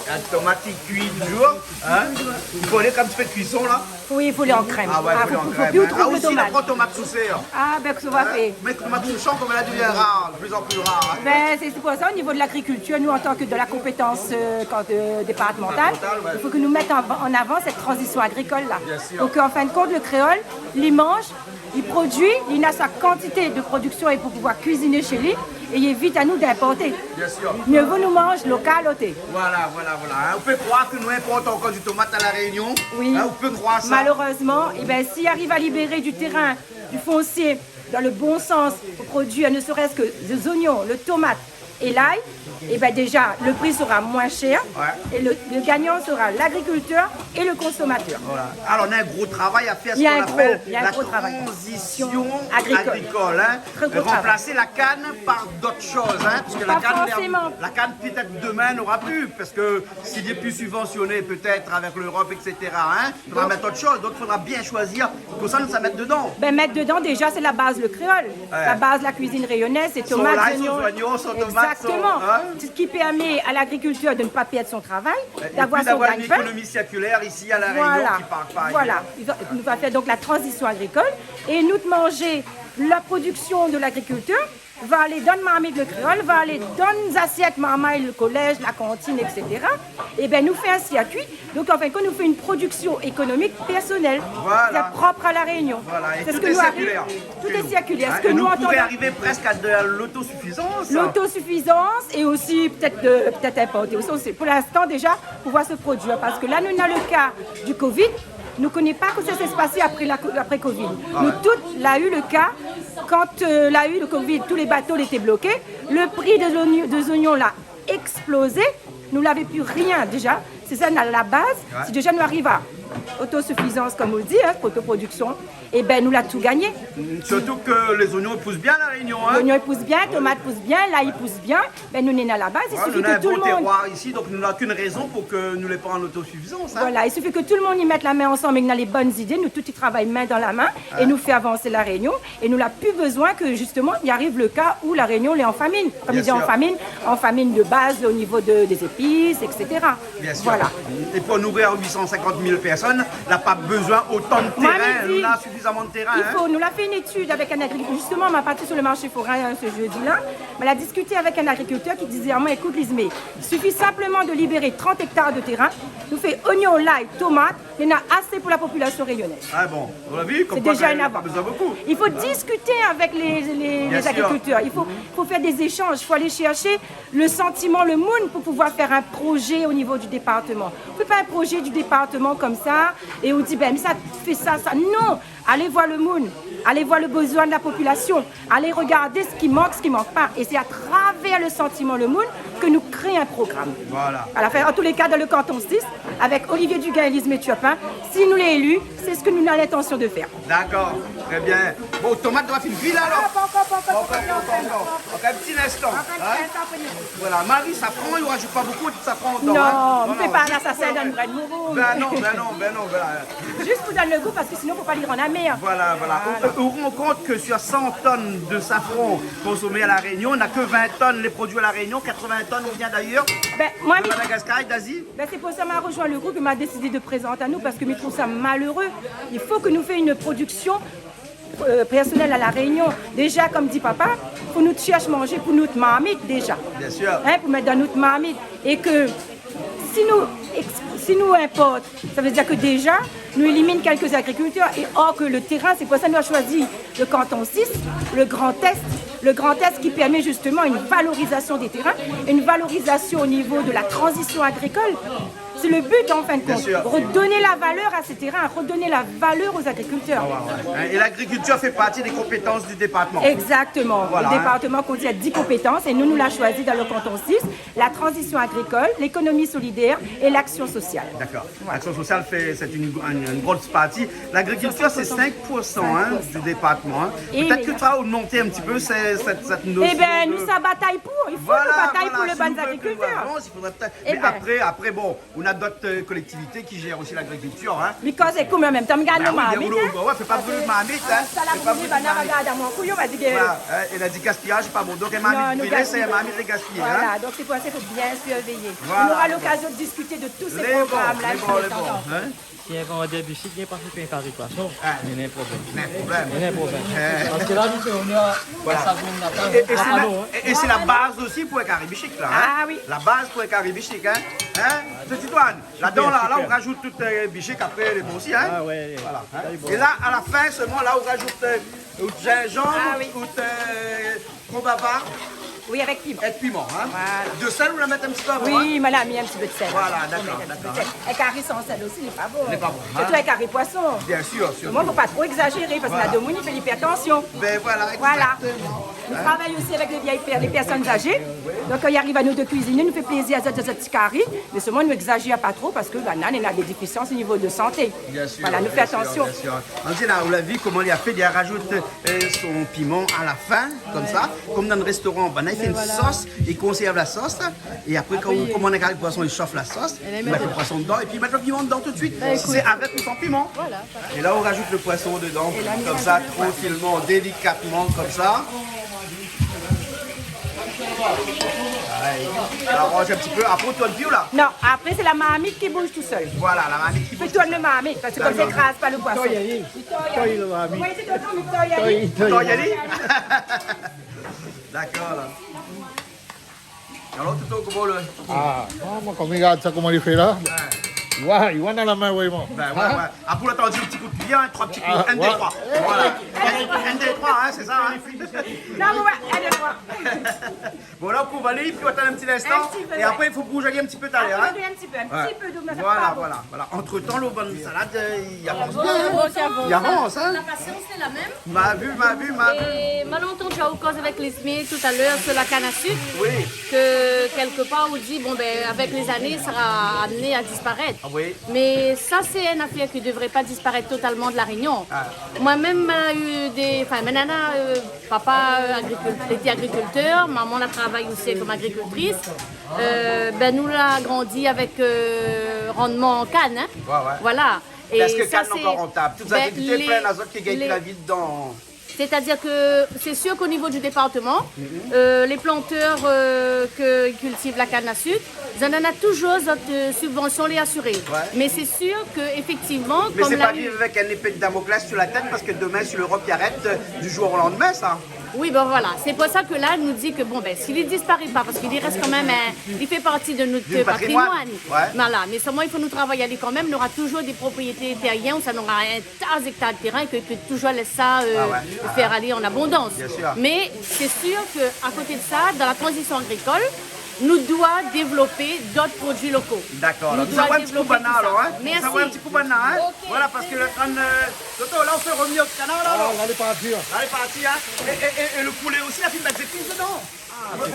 la tomate qui cuit toujours. Hein? Il faut aller comme un petit peu de cuisson là. Oui, il faut les en crème. Ah ouais, il faut les en crème. Plus Ah aussi, la tomate sous serre. Ah, ben que ça va faire. Mais tomate sous champ, comme elle devient rare, de plus en plus rare. Ben, c'est pour ça, au niveau de l'agriculture, nous, en tant que de la compétence départementale, il faut que nous mettions en avant cette transition agricole-là. Donc, en fin de compte, le créole, il mange, il produit, il a sa quantité de production et pour pouvoir cuisiner chez lui, et il évite à nous d'importer. Bien sûr. Mieux vaut nous manger local. Voilà. Hein, on peut croire que nous importons encore du tomate à la Réunion. Oui. Hein, on peut croire ça. Malheureusement, eh ben, s'il arrive à libérer du terrain, du foncier, dans le bon sens, pour produire ne serait-ce que les oignons, le tomate et l'ail, et ben déjà le prix sera moins cher et le gagnant sera l'agriculteur et le consommateur. Voilà. Alors on a un gros travail à faire, ce qu'on appelle la transition agricole. Hein. Remplacer la canne par d'autres choses. Hein, parce que la canne peut-être demain n'aura plus, parce que s'il est plus subventionné peut-être avec l'Europe, etc., hein, il faudra mettre autre chose. Donc il faudra bien choisir pour ça nous ça mettre dedans. Ben, mettre dedans déjà c'est la base le créole. La base de la cuisine rayonnaise, c'est tomates, oignons, tomates. Exactement. Ce qui permet à l'agriculteur de ne pas perdre son travail, d'avoir son gagne-pain. Une économie circulaire ici à La Réunion qui part pas. Voilà. Il nous va faire donc la transition agricole et nous de manger la production de l'agriculteur va aller dans le marmite le créole, va aller dans les assiettes marmaille, le collège, la cantine, etc. Et bien nous fait un circuit. Donc en fin de compte, nous fait une production économique personnelle, qui est propre à la Réunion. Voilà. Et c'est tout est circulaire. Tout est circulaire. Hein, nous pourrions arriver presque à de l'autosuffisance. L'autosuffisance et aussi peut-être importer. Pour l'instant déjà, pouvoir se produire. Parce que là, nous avons le cas du Covid. Nous ne connaissons pas que ça s'est passé après Covid. Nous tous l'a eu le cas, quand l'a eu le Covid, tous les bateaux étaient bloqués, le prix des oignons l'a explosé, nous n'avions plus rien déjà, c'est ça la base, si déjà nous arrivons à autosuffisance comme on dit, autoproduction, et ben nous l'a tout gagné. Surtout que les oignons poussent bien à la Réunion. Hein? Les oignons poussent bien, tomates poussent bien, l'ail pousse bien. Ben nous sommes à la base. Il suffit nous que avons tout un le bon monde. terroir ici, donc nous n'avons qu'une raison pour que nous les prenions en autosuffisance. Hein? Voilà, il suffit que tout le monde y mette la main ensemble et qu'on a les bonnes idées. Nous tous y travaillons main dans la main et nous fait avancer la Réunion. Et nous n'avons plus besoin que justement il arrive le cas où la Réunion est en famine. Comme Bien il dit en famine de base au niveau des épices, etc. Bien sûr. Voilà. Et pour nourrir 850 000 personnes, on n'a pas besoin autant de Moi, terrain. Mehdi, On a suffisamment de terrain. Il hein? faut, nous l'a fait une étude avec un agriculteur. Justement, on m'a parti sur le marché forain ce jeudi-là. Elle a discuté avec un agriculteur qui disait à moi, écoute Lismé, il suffit simplement de libérer 30 hectares de terrain, nous fait oignons, l'ail, tomates, il y en a assez pour la population réunionnaise. Ah bon, on l'a vu, comme C'est quoi déjà ça, une il y a avance. pas besoin beaucoup. Il faut discuter avec les Bien sûr. agriculteurs. Il faut faire des échanges. Il faut aller chercher le sentiment, le moon pour pouvoir faire un projet au niveau du département. On ne fait pas un projet du département comme ça et on dit, ben mais ça fait ça, ça. Non, allez voir le moon. Allez voir le besoin de la population. Allez regarder ce qui manque pas. Et c'est à travers le sentiment, le moon, que nous créons un programme. Voilà. À la fin, en tous les cas, dans le canton 6, avec Olivier Duguin et Lise Métuapin, si nous les élus, c'est ce que nous avons l'intention de faire. D'accord, très bien. Bon, tomate doit finir vite alors. Encore un petit instant. Voilà, Marie, ça prend, il ne rajoute pas beaucoup de safran dedans. Non, ne fais pas l'assassin d'un vrai nouveau. Ben non, voilà. Juste pour donner le goût, parce que sinon, il ne faut pas lire en amère. Voilà. On rend compte que sur 100 tonnes de safran consommées à La Réunion, on n'a que 20 tonnes les produits à La Réunion, 80 tonnes vient d'ailleurs de Madagascar et d'Asie. Ben, c'est pour ça que m'a rejoint le groupe et m'a décidé de présenter à nous, parce que je trouve ça malheureux. Il faut que nous fassions une production personnelle à La Réunion. Déjà, comme dit papa, pour nous chercher manger pour notre marmite déjà. Bien sûr. Hein, pour mettre dans notre marmite. Et que si nous importons, ça veut dire que déjà, nous éliminons quelques agriculteurs. Et or que le terrain, c'est pour ça que nous avons choisi le canton 6, le Grand Est. Le Grand Est qui permet justement une valorisation des terrains, une valorisation au niveau de la transition agricole. C'est le but en fin de compte. Redonner la valeur à ces terrains, redonner la valeur aux agriculteurs. Et l'agriculture fait partie des compétences du département. Exactement. Voilà, le département contient 10 compétences et nous l'avons choisi dans le canton 6, la transition agricole, l'économie solidaire et l'action sociale. D'accord. L'action sociale, c'est une grosse partie. L'agriculture, c'est 5% du département. Hein. Peut-être que tu vas augmenter un petit peu cette notion. Eh bien, nous, ça bataille pour. Il faut nous bataille pour les bonnes agriculteurs. Mais après, bon, on a d'autres collectivités qui gèrent aussi l'agriculture. Hein. Because c'est comme en même temps, regarde nos marmites. Ouais, fais pas brûler marmite. Ça la brûler, regarde à mon couillon, on va dire. Elle a dit gaspillage, pas bon. Donc, une marmite brûlée, c'est une marmite gaspillée. Voilà, donc c'est pour ça qu'il faut bien surveiller. Voilà. On aura l'occasion de discuter de tous ces programmes-là. Si elle vend des bichiques, il n'y a pas fait un carré poisson. Il y a un problème. Il y a un problème. Parce que là, on a ça. Et c'est la base aussi pour un carré bichique, là. Ah oui. La base pour un carré bichique, hein. Petite douane. Là-dedans, là, on rajoute toutes les bichiques après les bons aussi, hein. Ah ouais. Voilà. Et là, à la fin, seulement, là, on rajoute gingembre, combava. Oui, avec piment. Avec piment, hein. Voilà. De sel, on la met un petit peu avant. Oui, mais là, mis un petit peu de sel. Voilà, d'accord. Un carré sans sel aussi, il n'est pas bon. Il n'est pas bon. Surtout un carré poisson. Bien sûr. Moi, il ne faut pas trop exagérer parce que la Domoni fait l'hypertension. Ben voilà, exactement. Nous travaillons aussi avec les personnes âgées. Donc, quand il arrive à nous de cuisiner, nous fait plaisir à ce petit carré. Mais seulement, nous n'exagérons pas trop parce que la nane, elle a des déficiences au niveau de santé. Bien sûr. Voilà, nous fait attention. Bien sûr. On dit là, on l'a vu comment il a fait, il rajoute son piment à la fin, comme ça. Comme dans le restaurant, il fait une sauce, il conserve la sauce. Et après, quand on commande un carré de poisson, il chauffe la sauce, il met le poisson dedans et puis il met le piment dedans tout de suite. C'est avec ou sans piment. Et là, on rajoute le poisson dedans, comme ça, tranquillement, délicatement, comme ça. On arrange un petit peu. Après, on tourne plus là? Non, après, c'est la marmite qui bouge tout seul. Voilà, la marmite qui bouge. Tu tournes le marmite parce que comme ça, il n'écrase pas le poisson. Toi, le marmite. Oui, c'est ton Toi, Yanni? D'accord, là. Alors, tout au comment le... Ah, moi, comme il regarde ça, comment il fait là? Ouais, il va dans la main, oui, moi. Ben, ouais. Après, on a dit un petit coup de pied, 3 petits coups. 1, 2, 3. Voilà. 1, 2, 3, hein, c'est ça, hein? Non, mais 1, 2, 3. Bon, là, on va aller, puis on attend un petit instant. Et après, il faut bouger un petit peu tout à l'heure. Un petit peu d'eau. Voilà. Entre-temps, le bonne salade, il avance bien. Il avance, hein? La patience, c'est la même. M'a vu. Et malheureusement, tu as eu cause avec les SMI tout à l'heure sur la canne à sucre. Oui. Que quelque part, on dit, bon, ben, avec les années, ça sera amené à disparaître. Ah oui. Mais ça, c'est une affaire qui ne devrait pas disparaître totalement de la Réunion. Moi-même, papa était agriculteur, maman a travaillé aussi comme agricultrice. Nous l'avons grandi avec rendement en canne. Hein. Voilà. Est-ce que canne est encore rentable? Toutes les activités pleines à autres qui gagnent la vie dedans. C'est-à-dire que c'est sûr qu'au niveau du département, les planteurs qui cultivent la canne à sucre, ils en ont toujours des subventions les assurées. Mais c'est sûr qu'effectivement... Mais c'est pas vivre avec un épée de Damoclès sur la tête parce que demain, si l'Europe y arrête du jour au lendemain, ça. Oui, ben voilà. C'est pour ça que là, elle nous dit que bon, s'il ne disparaît pas, parce qu'il y reste quand même, il fait partie de notre patrimoine. Voilà. Mais seulement, il faut nous travailler quand même. Il y aura toujours des propriétés terriennes où ça n'aura un tas d'hectares de terrain que toujours laisser ça faire aller en abondance. Mais c'est sûr qu'à côté de ça, dans la transition agricole, nous doit développer d'autres produits locaux. D'accord. Alors, nous avons un petit coup banal, alors, hein? Merci. Nous avons un petit coup banal, hein? Okay. Voilà, parce que le Toto, là, on fait revenir au canard, là. Là, elle est partie. Là, elle est partie, hein? Et le poulet aussi, la fille met des épices dedans.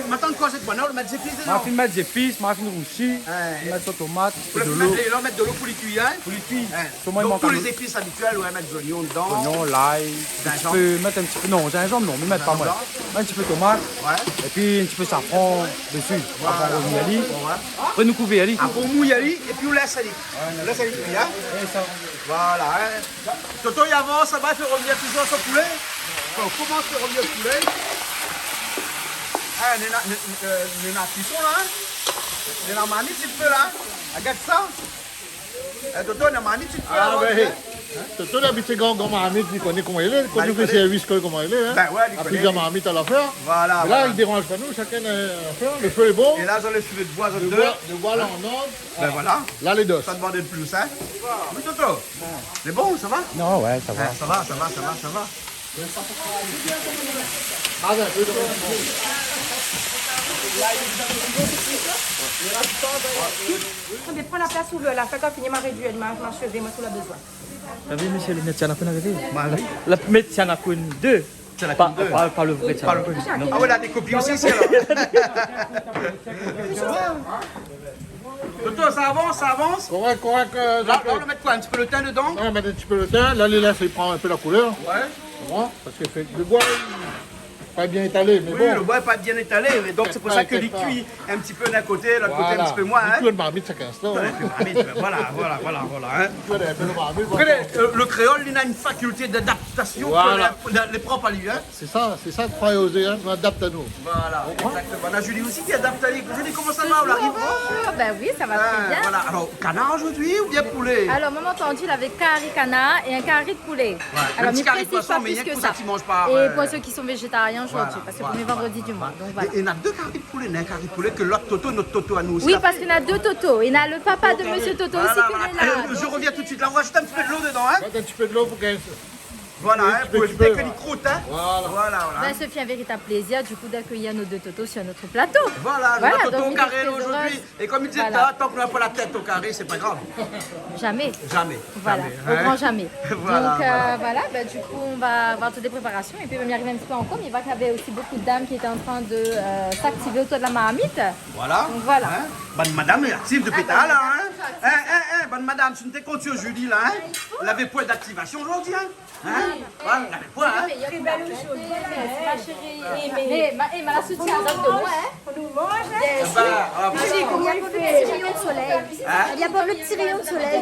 Maintenant, quoi, c'est banal, on met des épices dedans. Ma fille met des épices, ma fille roussi, on met des tomates, de l'eau. Et là, on met de l'eau pour les cuire, hein? Pour les cuire. Donc, pour les épices habituelles, on va mettre des oignons dedans. Oignons, l'ail, tu peux mettre un petit peu, non, gingembre, non, mais mettre pas mal. Un petit peu de tomate, et puis un petit peu de safran dessus. Safran au mouyali. Après, nous couper, ali. Après, au mouyali, et puis on laisse aller. On laisse aller, hein? Voilà, hein? Toto, il avance, ça va faire revenir toujours son poulet. On commence à faire revenir le poulet. Les natifs sont là, hein? Les marmites, tu peux là. Regarde ça. Toto, les marmites, tu peux là. Toto, l'habitude, quand marmite, il connaît comment il est. Quand il fait service, comment il est. Hein? Il a plusieurs marmites à la faire. Voilà. Mais là, il ne dérange pas nous, chacun a à faire. Le feu est bon. Et là, j'en ai suivi de bois, de bois là en ordre. Ben voilà. Là, les dos. Ça demande de plus, hein? Oui, Toto. C'est bon, ça va? Non, ouais, ça va. Ça va. On prend la place où la fait quand finit ma réduire, ma cheveux, moi tout la besoin. T'as vu, monsieur, le médecin a qu'on arrivé? Le médecin a qu'on deux. Pas le vrai Tiana. Ah ouais, là, des copies aussi, c'est alors. Toto, ça avance? Correct. Là, on va mettre quoi? Un petit peu le thym dedans? On va mettre un petit peu le thym. Là, les laisse, il prend un peu la couleur. Parce que le bois, pas bien étalé, mais oui, bon. Le bois n'est pas bien étalé, mais donc c'est pour ça que les cuit un petit peu d'un côté, l'autre côté un petit peu moins. Il cuit le marmite, ça 15 ans. Voilà. Hein. Après, le créole, il a une faculté d'adaptation les propres à lui. Hein. C'est ça, croyez oser, hein, on adapte à nous. Voilà, exactement. On a Julie aussi qui adapte à lui. Julie, comment ça va? On arrive? Ben oui, ça va très bien. Voilà. Alors, canard aujourd'hui ou bien poulet? Alors, maman entendu, il avait carré canard et un carré de poulet. Alors, petit carré de poisson, mais il y a que ça qui ne mangent pas. Et pour ceux qui sont végétariens aujourd'hui, parce que c'est le premier vendredi du mois. Donc voilà. Et il y en a deux carrés de poulet, il y a un carré de poulet que l'autre Toto, notre Toto à nous aussi. Oui, parce qu'il y en a deux Toto. Il y en a le papa de Monsieur Toto aussi qui est là. Je reviens tout de suite. Là, on va ajouter un petit peu de l'eau dedans. Hein. Un petit peu de l'eau pour qu'elle... Voilà, pour éviter que les croûtes. Hein. Voilà. Ben, ce fait un véritable plaisir du coup d'accueillir nos deux Totos sur notre plateau. Voilà, notre Toto au carré aujourd'hui. Et comme il disait, tant qu'on n'a pas la tête au carré, c'est pas grave. Jamais. Voilà, au grand jamais. Donc voilà, ben, du coup on va avoir toutes les préparations et puis il va y arriver un petit peu en com. Il va qu'il y avait aussi beaucoup de dames qui étaient en train de s'activer autour de la marmite. Voilà. Donc voilà. Hein? Bonne madame est active depuis tard là. Hein? Bonne madame, tu ne t'es compte sur Julie là. Hein? Elle avait point d'activation aujourd'hui. Hein? Voilà, elle avait point. Hein? Très belle aujourd'hui. Ma chérie. Mais la soutien de moi. On nous mange. Il y a pour le petit rayon de soleil. Il y a pour le petit rayon de soleil.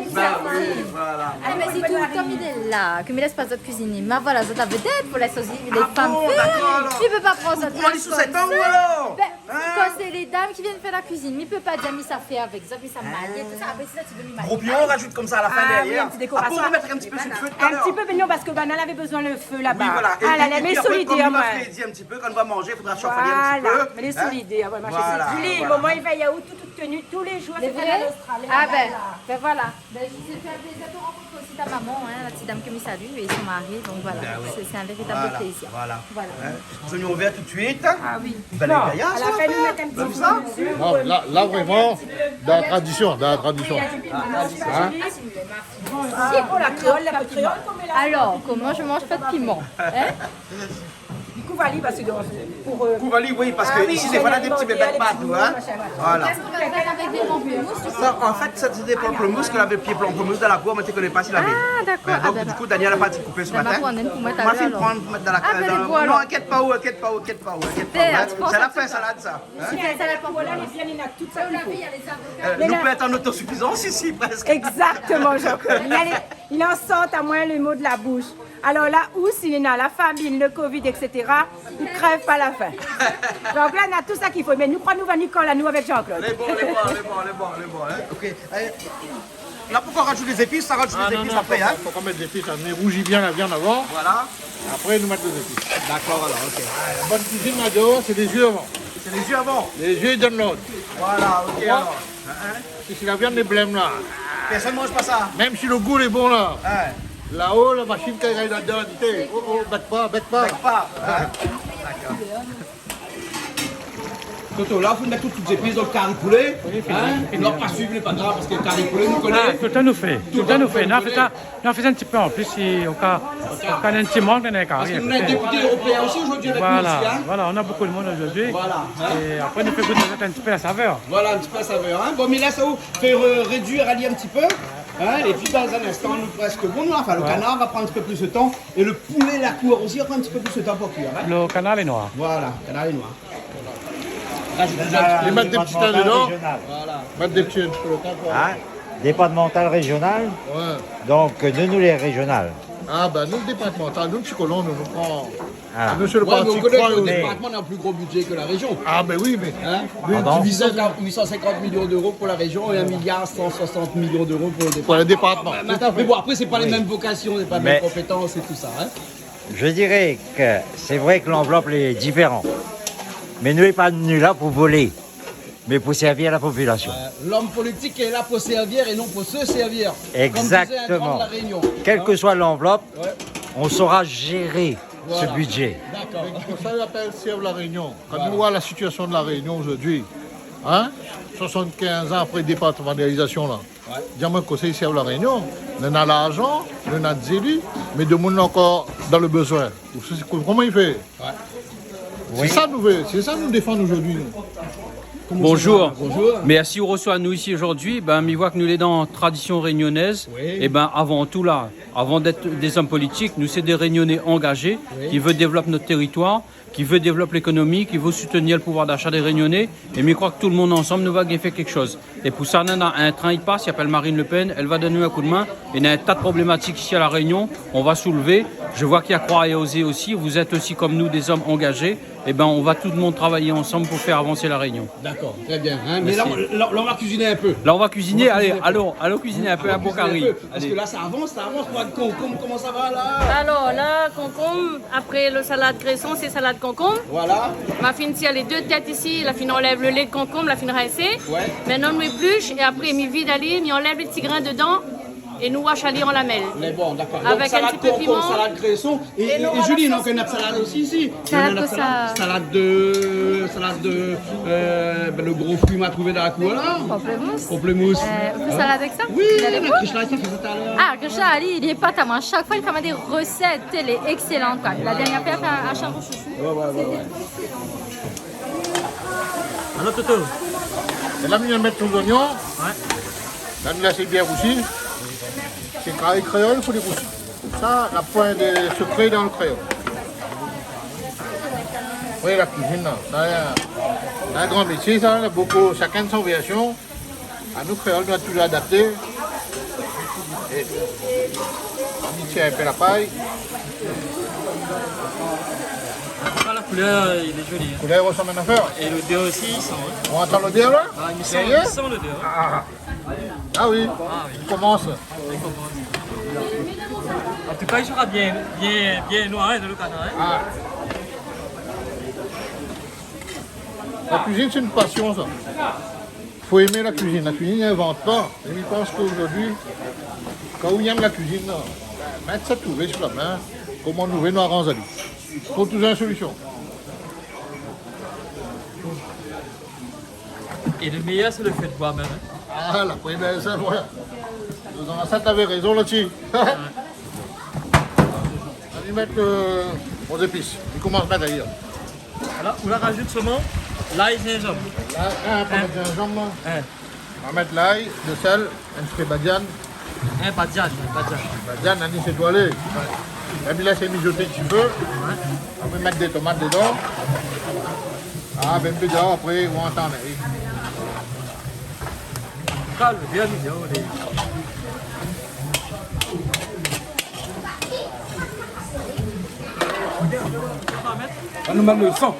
Voilà. Mais c'est tout comme il est là, que me laisse pas d'autres cuisiner. Mais voilà, je la vedette pour la sauce. Les femmes. Il peut pas prendre ça. Comment sous cet angle alors? Quand c'est les dames qui viennent faire la cuisine, il peut pas dire mais ça fait avec ça, puis ça maille, tout ça. Après ça, tu veux lui mailler. Gros pion, on rajoute comme ça à la fin derrière. Une petite décoration. Pour remettre un petit peu sur le feu. Un petit peu mignon parce que Banal avait besoin le feu là-bas. Oui, voilà. Mais solidaire, moi. Un petit peu, quand on va manger, il faudra chauffer un petit peu. Mais les solidaires, ouais, ma chérie. Julie, maman, il va y avoir toute tenue tous les jours. C'est vrai? Ah ben voilà. Ben, je sais faire plaisir de rencontrer aussi ta maman, la petite dame que me salue, et son mari. Donc voilà, c'est un véritable plaisir. Voilà. Oignons verts tout de suite. Ah oui. À la fin, nous mettre un petit peu dessus. Non, là vraiment, dans la tradition. Si, pour la créole, la créole, alors, comment je mange pas de piment? Kouvali, parce que pour... Kouvali, oui, parce que ici, des fois, on a des petits bébés partout. Hein? Voilà. Qu'est-ce qu'on va faire avec des pamplemousses? Ça, en fait, c'est des pamplemousses qu'elle avait pied pamplemousse dans la cour, mais tu ne connais pas s'il avait. Ah, d'accord. Donc, du coup, Daniel a pas été coupé ce matin. On va Ma fille prendre pour mettre dans la case. Non, inquiète pas où. C'est la fin salade, ça. Voilà, les viandes, il y a tout ça qu'il faut. Nous peut être en autosuffisance ici, presque. Exactement, Jean-Claude. Il en sort à moins le mot de la bouche. Alors là où s'il y a la famine, le Covid, etc., ils ne crèvent pas la faim. Donc là, on a tout ça qu'il faut. Mais nous, nous va Nicolas, nous avec Jean-Claude. Les bons. Hein? Ok. Là, pourquoi rajouter des épices? Ça rajoute des épices après. Hein? Faut qu'on mette des épices. On rougit bien la viande avant. Voilà. Après, nous mettre des épices. D'accord, alors, ok. La bonne cuisine, Mado, c'est les yeux avant. C'est les yeux avant? Les yeux donnent l'ordre. Voilà, ok, alors. Si la viande est blême là. Personne ne mange pas ça. Même si le goût est bon là. Ouais. Là-haut, la machine qui est là-dedans, elle dit, oh, bête pas. D'accord. Toto, là, il faut mettre toutes les épices dans le carré poulet. On ne va pas suivre les pas grave parce que le carré poulet, nous connaît. Tout le temps nous fait. On fait un petit peu en plus si on a un petit monde dans les carrés. Parce que nous avons un député européen aussi aujourd'hui avec nous aussi. Voilà, on a beaucoup de monde aujourd'hui. Voilà. Et après, nous faisons goûter un petit peu la saveur. Voilà, un petit peu la saveur. Bon, mais là, ça vous fait réduire, rallier un petit peu. Et puis dans un instant, nous presque bon, enfin le canard va prendre un petit peu plus de temps et le poulet, la cour aussi va prendre un petit peu plus de temps pour cuire. Le canard est noir. Voilà, le canard est noir. Et mettre des petits tas dedans. Voilà. Mettre des petits sur le temps. Départemental régional. Ouais. Donc, nous les régionales. Ah ben nous, le départemental, nous, le colons, nous prend... Ah. Nous, c'est le Ouais, mais parti on connaît que le croix, département a un plus gros budget que la région. Ah ben oui, mais... Pardon 850 millions d'euros pour la région et 1,160 milliard d'euros pour le département. Pour le département. Mais bon, après, c'est pas les mêmes vocations, c'est pas les mêmes compétences et tout ça. Hein. Je dirais que c'est vrai que l'enveloppe est différente. Mais nous n'est pas venu là pour voler, mais pour servir la population. L'homme politique est là pour servir et non pour se servir. Exactement. Comme disait un grand de la Réunion. Quelle que soit l'enveloppe, on saura gérer ce budget. D'accord. Pour ça, on appelle Serve la Réunion. Quand on voit la situation de la Réunion aujourd'hui, 75 ans après départementalisation, là, dis-moi que c'est Serve la Réunion. On a l'argent, on a des élus, mais de monde encore dans le besoin. Comment il fait? C'est ça nous défend aujourd'hui. Bonjour. Mais si on reçoit nous ici aujourd'hui, il voit que nous sommes dans la tradition réunionnaise. Et avant tout là, avant d'être des hommes politiques, nous sommes des Réunionnais engagés qui veulent développer notre territoire, qui veulent développer l'économie, qui veulent soutenir le pouvoir d'achat des Réunionnais. Et je crois que tout le monde ensemble nous va faire quelque chose. Et pour ça, on a un train qui passe, il s'appelle Marine Le Pen, elle va donner un coup de main. Il y a un tas de problématiques ici à La Réunion, on va soulever. Je vois qu'il y a Croix et Osée aussi, vous êtes aussi comme nous des hommes engagés. On va tout le monde travailler ensemble pour faire avancer La Réunion. D'accord, très bien. Mais là, on va cuisiner un peu. Là, on va cuisiner, allons cuisiner un peu à Bocari. Parce que là, ça avance, pour le concombre, comment ça va là? Alors là, concombre, après le salade cresson, c'est salade concombre. Voilà. Ma fine, s'il y a les deux têtes ici, la fine enlève le lait de concombre, la fine rincée. Ouais. Maintenant, on épluche et après, on vide à l'île, on enlève les petits grains dedans. Et nous wash à lire en lamelle. Mais bon, d'accord. Avec salade un petit peu piment. Salade cresson. Et Julie, donc on a de salade aussi ici. Salade de le gros fruit m'a trouvé dans la cour là. Pamplemousse. On peut salade avec ça? Oui, Krishna Ali, il est pas à moi. Chaque fois, il fait des recettes. Elle est excellente. La dernière fois, elle a fait un charbon chouchou. Alors, Toto. Et là, on va mettre nos oignons. Là, nous laissons bien roussi. C'est carré créole, il faut les roussis. Ça, la pointe de secret dans le créole. Oui, la cuisine, là, c'est un grand métier, ça. Beaucoup, chacun de son version. À nous, créoles, nous avons toujours adapté. Et on y tient un peu la paille. La couleur, il est joli. La couleur ressemble à une affaire. Et l'odeur aussi, il sent. On entend l'odeur là? Il sent l'odeur. Ah oui, il commence. En tout cas, il sera bien noir dans le canard. La cuisine, c'est une passion, ça. Il faut aimer la cuisine. La cuisine n'invente pas. Et je pense qu'aujourd'hui, quand on aime la cuisine, mettre ça tout sur la main, comment nous venons à Ranzali. Il faut toujours une solution. Et le meilleur, c'est le fait de boire même. Ah, la première, ça, voilà. Ça, t'avais raison là-dessus. On va y mettre aux épices. Il commence à mettre d'ailleurs. Alors, on la rajoute seulement l'ail et gingembre. Là, on va mettre gingembre. On va mettre l'ail, le sel, un petit peu badiane. Un badiane. Badiane, anis étoilé. Et puis là, c'est mijoté un petit peu. On va mettre des tomates dedans. Ah, ben plus dehors, après, on entend. Calme, bien mignon. On nous met le sang.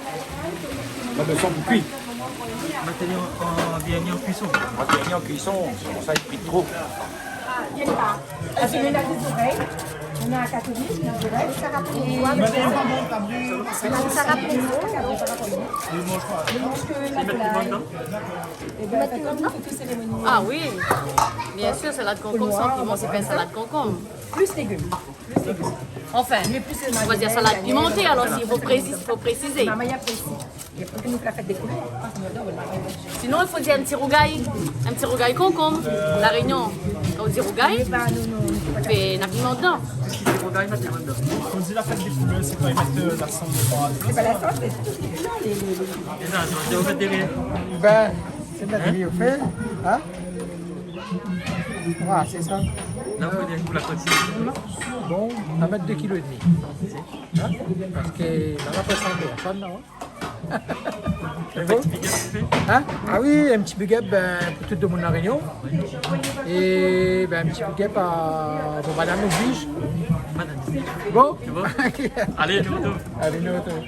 On met le sang pour cuire. Maintenant, on vient mis en cuisson. On va tenir en cuisson, comme ça il cuit trop. Il y a pas. Parce qu'il y en a des oreilles. On a un catholique, des oreilles. Ça rapproche. Ça Ah oui, bien sûr, salade concombre sans piment, c'est pas une salade concombre. Plus légumes. Enfin, on va dire salade pimentée, alors s'il faut préciser. Maman y a précis. Il faut que nous la faites découvrir. Sinon, il faut dire un petit rougail concombre. La Réunion, quand on dit rougail, on fait un piment dedans. Quand on dit la fête des couleurs, c'est quand ils mettent la cendre dedans. C'est pas la sauce, c'est tout. On fait des riz. Ben, c'est mettre les au fait. Hein? Voilà, c'est ça. Là, on fait pour la quantité. Bon, on va mettre 2,5 kg. Hein? Parce que dans la personne, non? C'est bon? Hein? Ah oui, un petit big up pour tout le monde en Réunion. Et ben, un petit big up à Madame Oblige. Bon? C'est bon? Allez, nous retournons. Allez, nous retournons.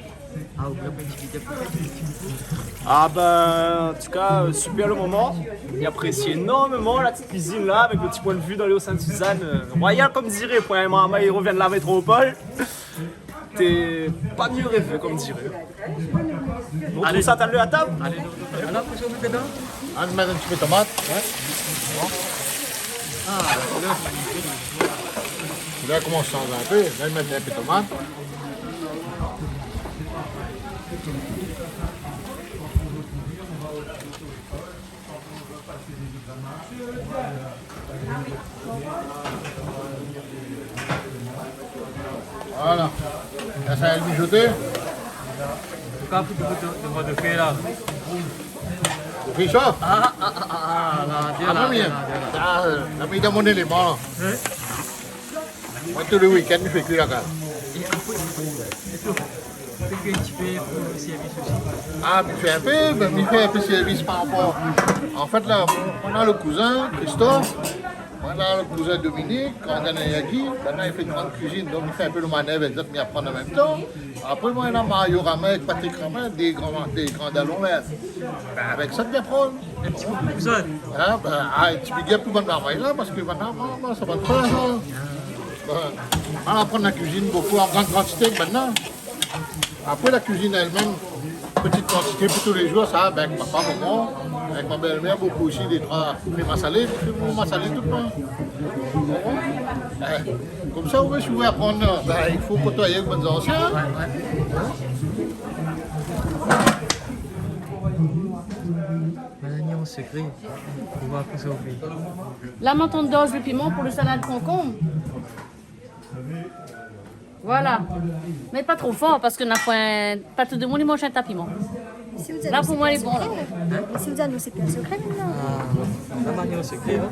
Ah ben, en tout cas, super le moment. J'ai apprécié énormément la petite cuisine là, avec le petit point de vue dans les Hauts-Sainte-Suzanne. Royal comme dirait, pour un maman, il revient de la métropole. T'es pas mieux rêvé comme dirait. On allez, ça t'attend à table. Allez, alors, qu'est-ce qu'on met dedans? On va mettre un petit peu de tomate. Là, on commence à changer un peu. Là, on met un peu de tomate. Voilà. Là, ça va le mijoter. Pourquoi vous de faire là? Le fish off. Ah, La mis dans mon élément. Moi, tout le week-end, je fais cuire la gare. Ah, tu fais un peu, ben, il fait un peu de service par rapport. En fait, là, on a le cousin, Christophe, on a le cousin Dominique, on a Yagi, maintenant il fait une grande cuisine, donc il fait un peu le manèvre, et m'y apprendre en même temps. Après, moi, il y a Mario Ramin avec Patrick Ramin, des grands dallons là. Ben, avec ça, tu apprends. Un petit peu plus cousin. Hein, ben, un petit peu pour mon travail là, parce que maintenant, ça va te faire ça. Ben, on apprend la cuisine beaucoup en grande quantité maintenant. Après la cuisine elle-même, petite quantité pour tous les jours, ça, ben, avec papa, maman, avec ma belle-mère, beaucoup aussi des trois prémas salés, tout le monde. Comme ça, si vous voulez apprendre, ben, il faut côtoyer avec vos anciens. Maintenant, secret, pour voir que ça oublie. Là, maintenant, on dose le piment pour le salade concombre. Voilà. Mais pas trop fort parce que pas tout le monde mange un tapiment. Là, pour moi, il est bon. Là. Mais si vous avez, c'est plus un secret maintenant. La manière au secret, hein?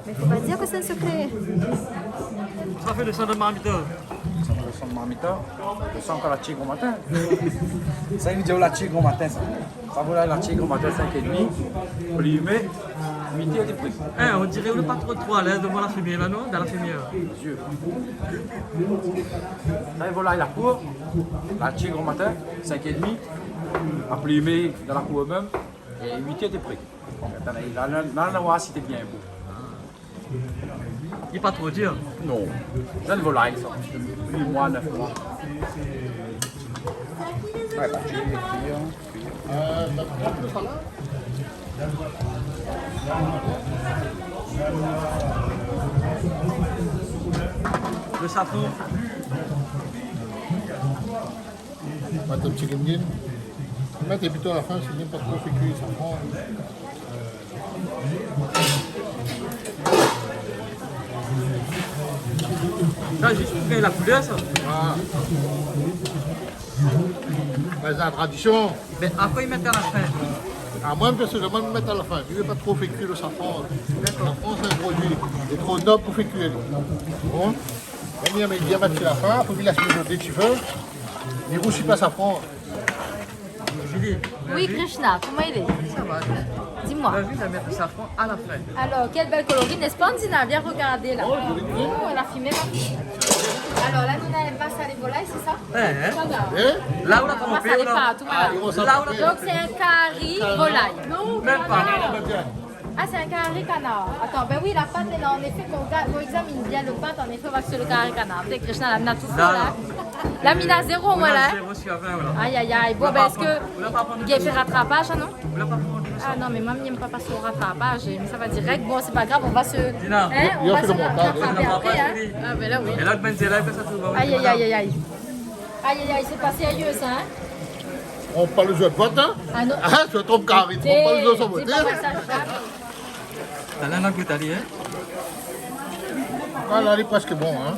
Mais il ne faut pas dire que c'est un secret. Ça fait le sang de marmite. Le sang de marmite, le sang que la tigre au matin. Ça, il dit la tigre au matin, ça. Ça vaut la tigre au matin, 5,5. On lui met 8 heures de prix. On dirait qu'on n'est pas trop à l'aise devant la fumière là, non? Dans la fumière. Dieu. Là, il va là, la cour. La tigre au matin, 5,5. Après, il met dans la cour même. Et 8 heures de prix. Là, on voit si c'était bien beau. Il n'est pas trop dur? Non. Là, le volaille, ça. 8 mois, 9 mois. Ouais, bah, le safran. Mettre un petit guimguine. Mettez plutôt à la fin, c'est bien pas trop fait cuire, ça prend. Ça, juste pour gagner la couleur, ça. Voilà. Ben, c'est la tradition. Mais après, ils mettent à la fin. Moi, personnellement, je vais mettre à la fin. Je ne vais pas trop faire cuire le safran. Le safran, c'est un produit qui est trop noble pour faire cuire. Bon. On va bien mettre sur la fin, il faut qu'il laisse mijoter tu veux. Il ne roussit pas safran. Oui, Krishna, comment il est? Ça va. Dis-moi. On a vu de mettre le safran à la fin. Alors, quelle belle colorie, n'est-ce pas, Nina? Bien regardé là. Oh, elle a fumé là. Alors là, Nina, elle passe à les volailles, c'est ça? Là où la on passe à les pâtes, voilà. Donc c'est un curry volaille. Non, même pas. Ah, c'est un carré canard. Attends, ben oui, la pâte est là. En effet, qu'on examine bien le pâte, en effet, on va sur le carré canard. Peut-être que Krishna, la mina tout ça, là. La mina 0, voilà. Aïe, aïe, aïe. Bon, ben, est-ce que il y a fait rattrapage, non? Ah non, mais moi, je n'aime pas passer au rattrapage. Mais ça va direct. Bon, c'est pas grave, on va se. Hein, on va se rattraper après, hein. Ah, ben là, oui. Aïe, aïe, aïe, aïe, aïe. Aïe, aïe, aïe, c'est pas sérieux, ça, hein? On parle de jeu de vote, hein? Ah, tu trompes carré, tu parles de jeu sans voter. Là, on a goûté, hein? Là, il est presque bon, hein?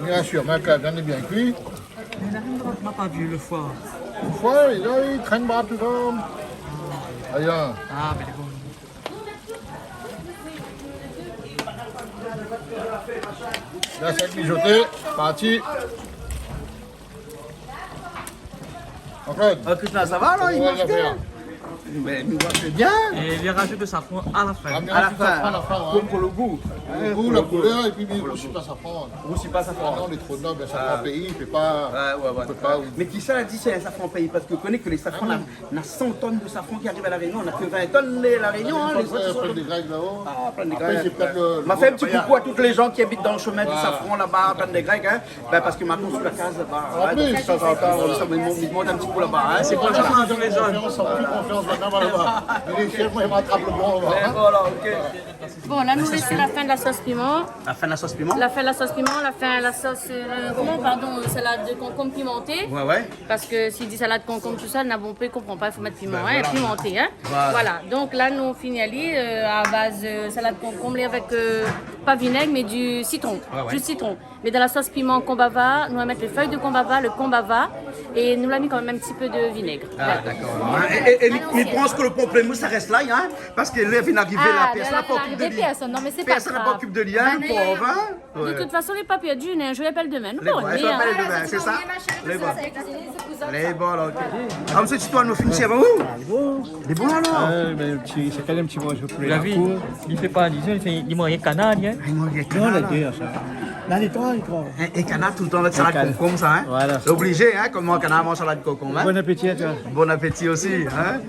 Bien sûr, mais la viande est bien cuite. Mais on n'a pas vu le foie. Le foie, il traîne bas tout comme. Allez, hein. Ah, mais il est bon. Là, c'est mijoté, parti. Ah, Krishna, ça va alors? Il mange bien. Mais nous c'est bien. Et il rajoute de safran à la fin. À la fin, pour le goût. Le goût, la couleur, et puis il ne roussit pas safran. Roussit pas safran. Non, il est trop noble, un safran pays, il ne peut pas. Mais qui ça a dit c'est un safran pays? Parce que vous connaissez que les safrans, on a 100 tonnes de safran qui arrivent à La Réunion. On a que 20 tonnes à La Réunion. Les autres sont plein de Grecs là-haut. Ah, plein de Grecs. M'a fait un petit coucou à tous les gens qui habitent dans le chemin du safran là-bas, plein de Grecs. Ben, parce que maintenant, sous la case là-bas. De temps en temps, ils montent un petit peu là-bas. C'est pour ça que les gens. On sent plus confiance maintenant là-bas. Il est fier, moi, il m'attrape le bon. Voilà, ok. Bon, là, nous laissons la fin de la sauce piment. La fin de la sauce piment? La fin de la sauce piment, la fin de la sauce, salade de concombre pimentée. Ouais. Parce que s'il dit salade de concombre tout seul, n'avons pas, il ne comprend pas, il faut mettre piment, Ben, voilà. pimenté. Hein. Voilà, donc là, nous finissons à base salade de concombre avec pas vinaigre, mais du citron. Du citron. Mais dans la sauce piment combava, nous allons mettre les feuilles de combava, le combava, et nous l'avons mis quand même un petit peu de vinaigre. Ah, d'accord. Et mais pense que le pamplemousse, ça reste là, hein? Parce que là, vient d'arriver la personne n'a pas occupé de lien. Non, mais c'est pas personne n'a pas occupé de lien, le pauvre, hein? De toute façon, les papiers du nez, je l'appelle demain. Je l'appelle demain, c'est ça? Les bons, ok. Ah, monsieur, tu dois nous finir avant où? Les bons alors? C'est quand même un petit bonjour pour la vie. Il ne fait pas, disons, il mange un canard, hein? Il mange un canard. Non, la ça. Dans les trois, il croit. Un canard tout le temps avec salade de concombre, ça, hein? Voilà. C'est obligé, hein? Comment un canard mange salade de concombre, hein? Bon appétit à toi. Bon appétit aussi, hein?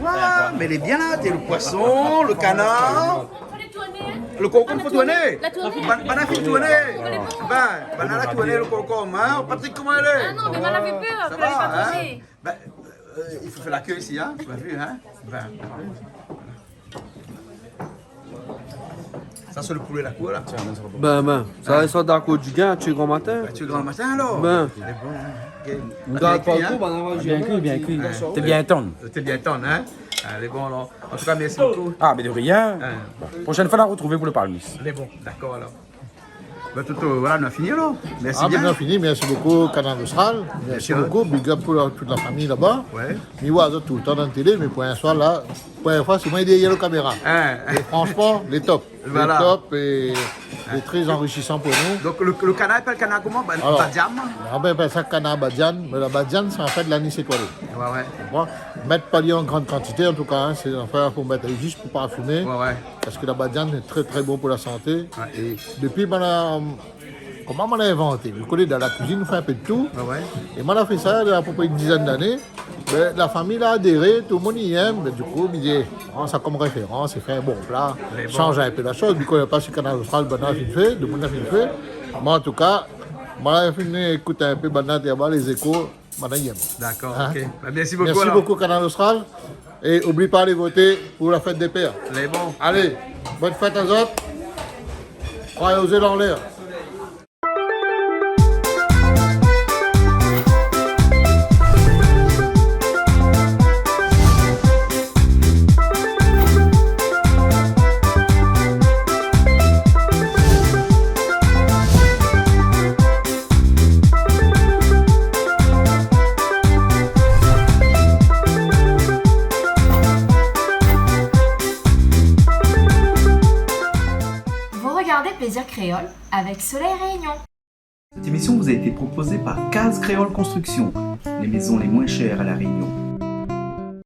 Voilà, mais elle est bien là, t'es le poisson, le canard. Le concombre, faut tourner. Bana fait tourner. Bana la tourner le concombre, hein? Patrick, comment elle est? Ah non, mais Bana fait peur, ça elle va, pas hein? tourner. Il faut faire la queue ici, hein? Tu as vu, hein? Ça, c'est le poulet la cour, là. Ça reste d'accord du gain, tu es grand matin. Tu es grand matin, alors? On garde pas le coup, bien cuit. T'es bien tonne. T'es bien tonne, hein? Elle est bon, alors. En tout cas, merci beaucoup. Ah, mais de rien. Prochaine fois, la retrouver pour le parvis. Elle est bon, d'accord, alors. Voilà, on a fini, alors. Merci bien. On a fini, merci beaucoup, Canal Austral. Merci beaucoup, big up pour toute la famille là-bas. Ouais. Je vois tout le temps dans la télé, mais pour l'instant, là, première fois, c'est moi derrière la caméra. Et franchement, les top. Voilà. Les top et très enrichissant pour nous. Donc, le canard, il s'appelle canard comment? Badian? On appelle ça canard Badian, mais la Badian, c'est en fait de l'anis étoilé. Ouais. Mettre pas en grande quantité, en tout cas, hein, c'est enfin pour mettre juste pour pas fumer. Parce que la Badian est très très bon pour la santé. Et depuis, comment on l'a inventé? Je connais dans la cuisine, on fait un peu de tout. Et on a fait ça il y a à peu près une dizaine d'années. La famille a adhéré, tout le monde y aime. Mais du coup, on dit, prends ça comme référence et fait un bon plat. Change un peu la chose. Du coup, on n'a pas sur Canal Austral, le monde a fait. Mais en tout cas, on a fini écouter un peu les échos. D'accord, hein? ok. Merci beaucoup. Merci beaucoup, Canal Austral. Et n'oublie pas de voter pour la fête des pères. Les bons. Allez, bonne fête à autres. Croyez aux dans l'air. plaisir créole avec Soleil Réunion. Cette émission vous a été proposée par Case Créole Construction, les maisons les moins chères à La Réunion.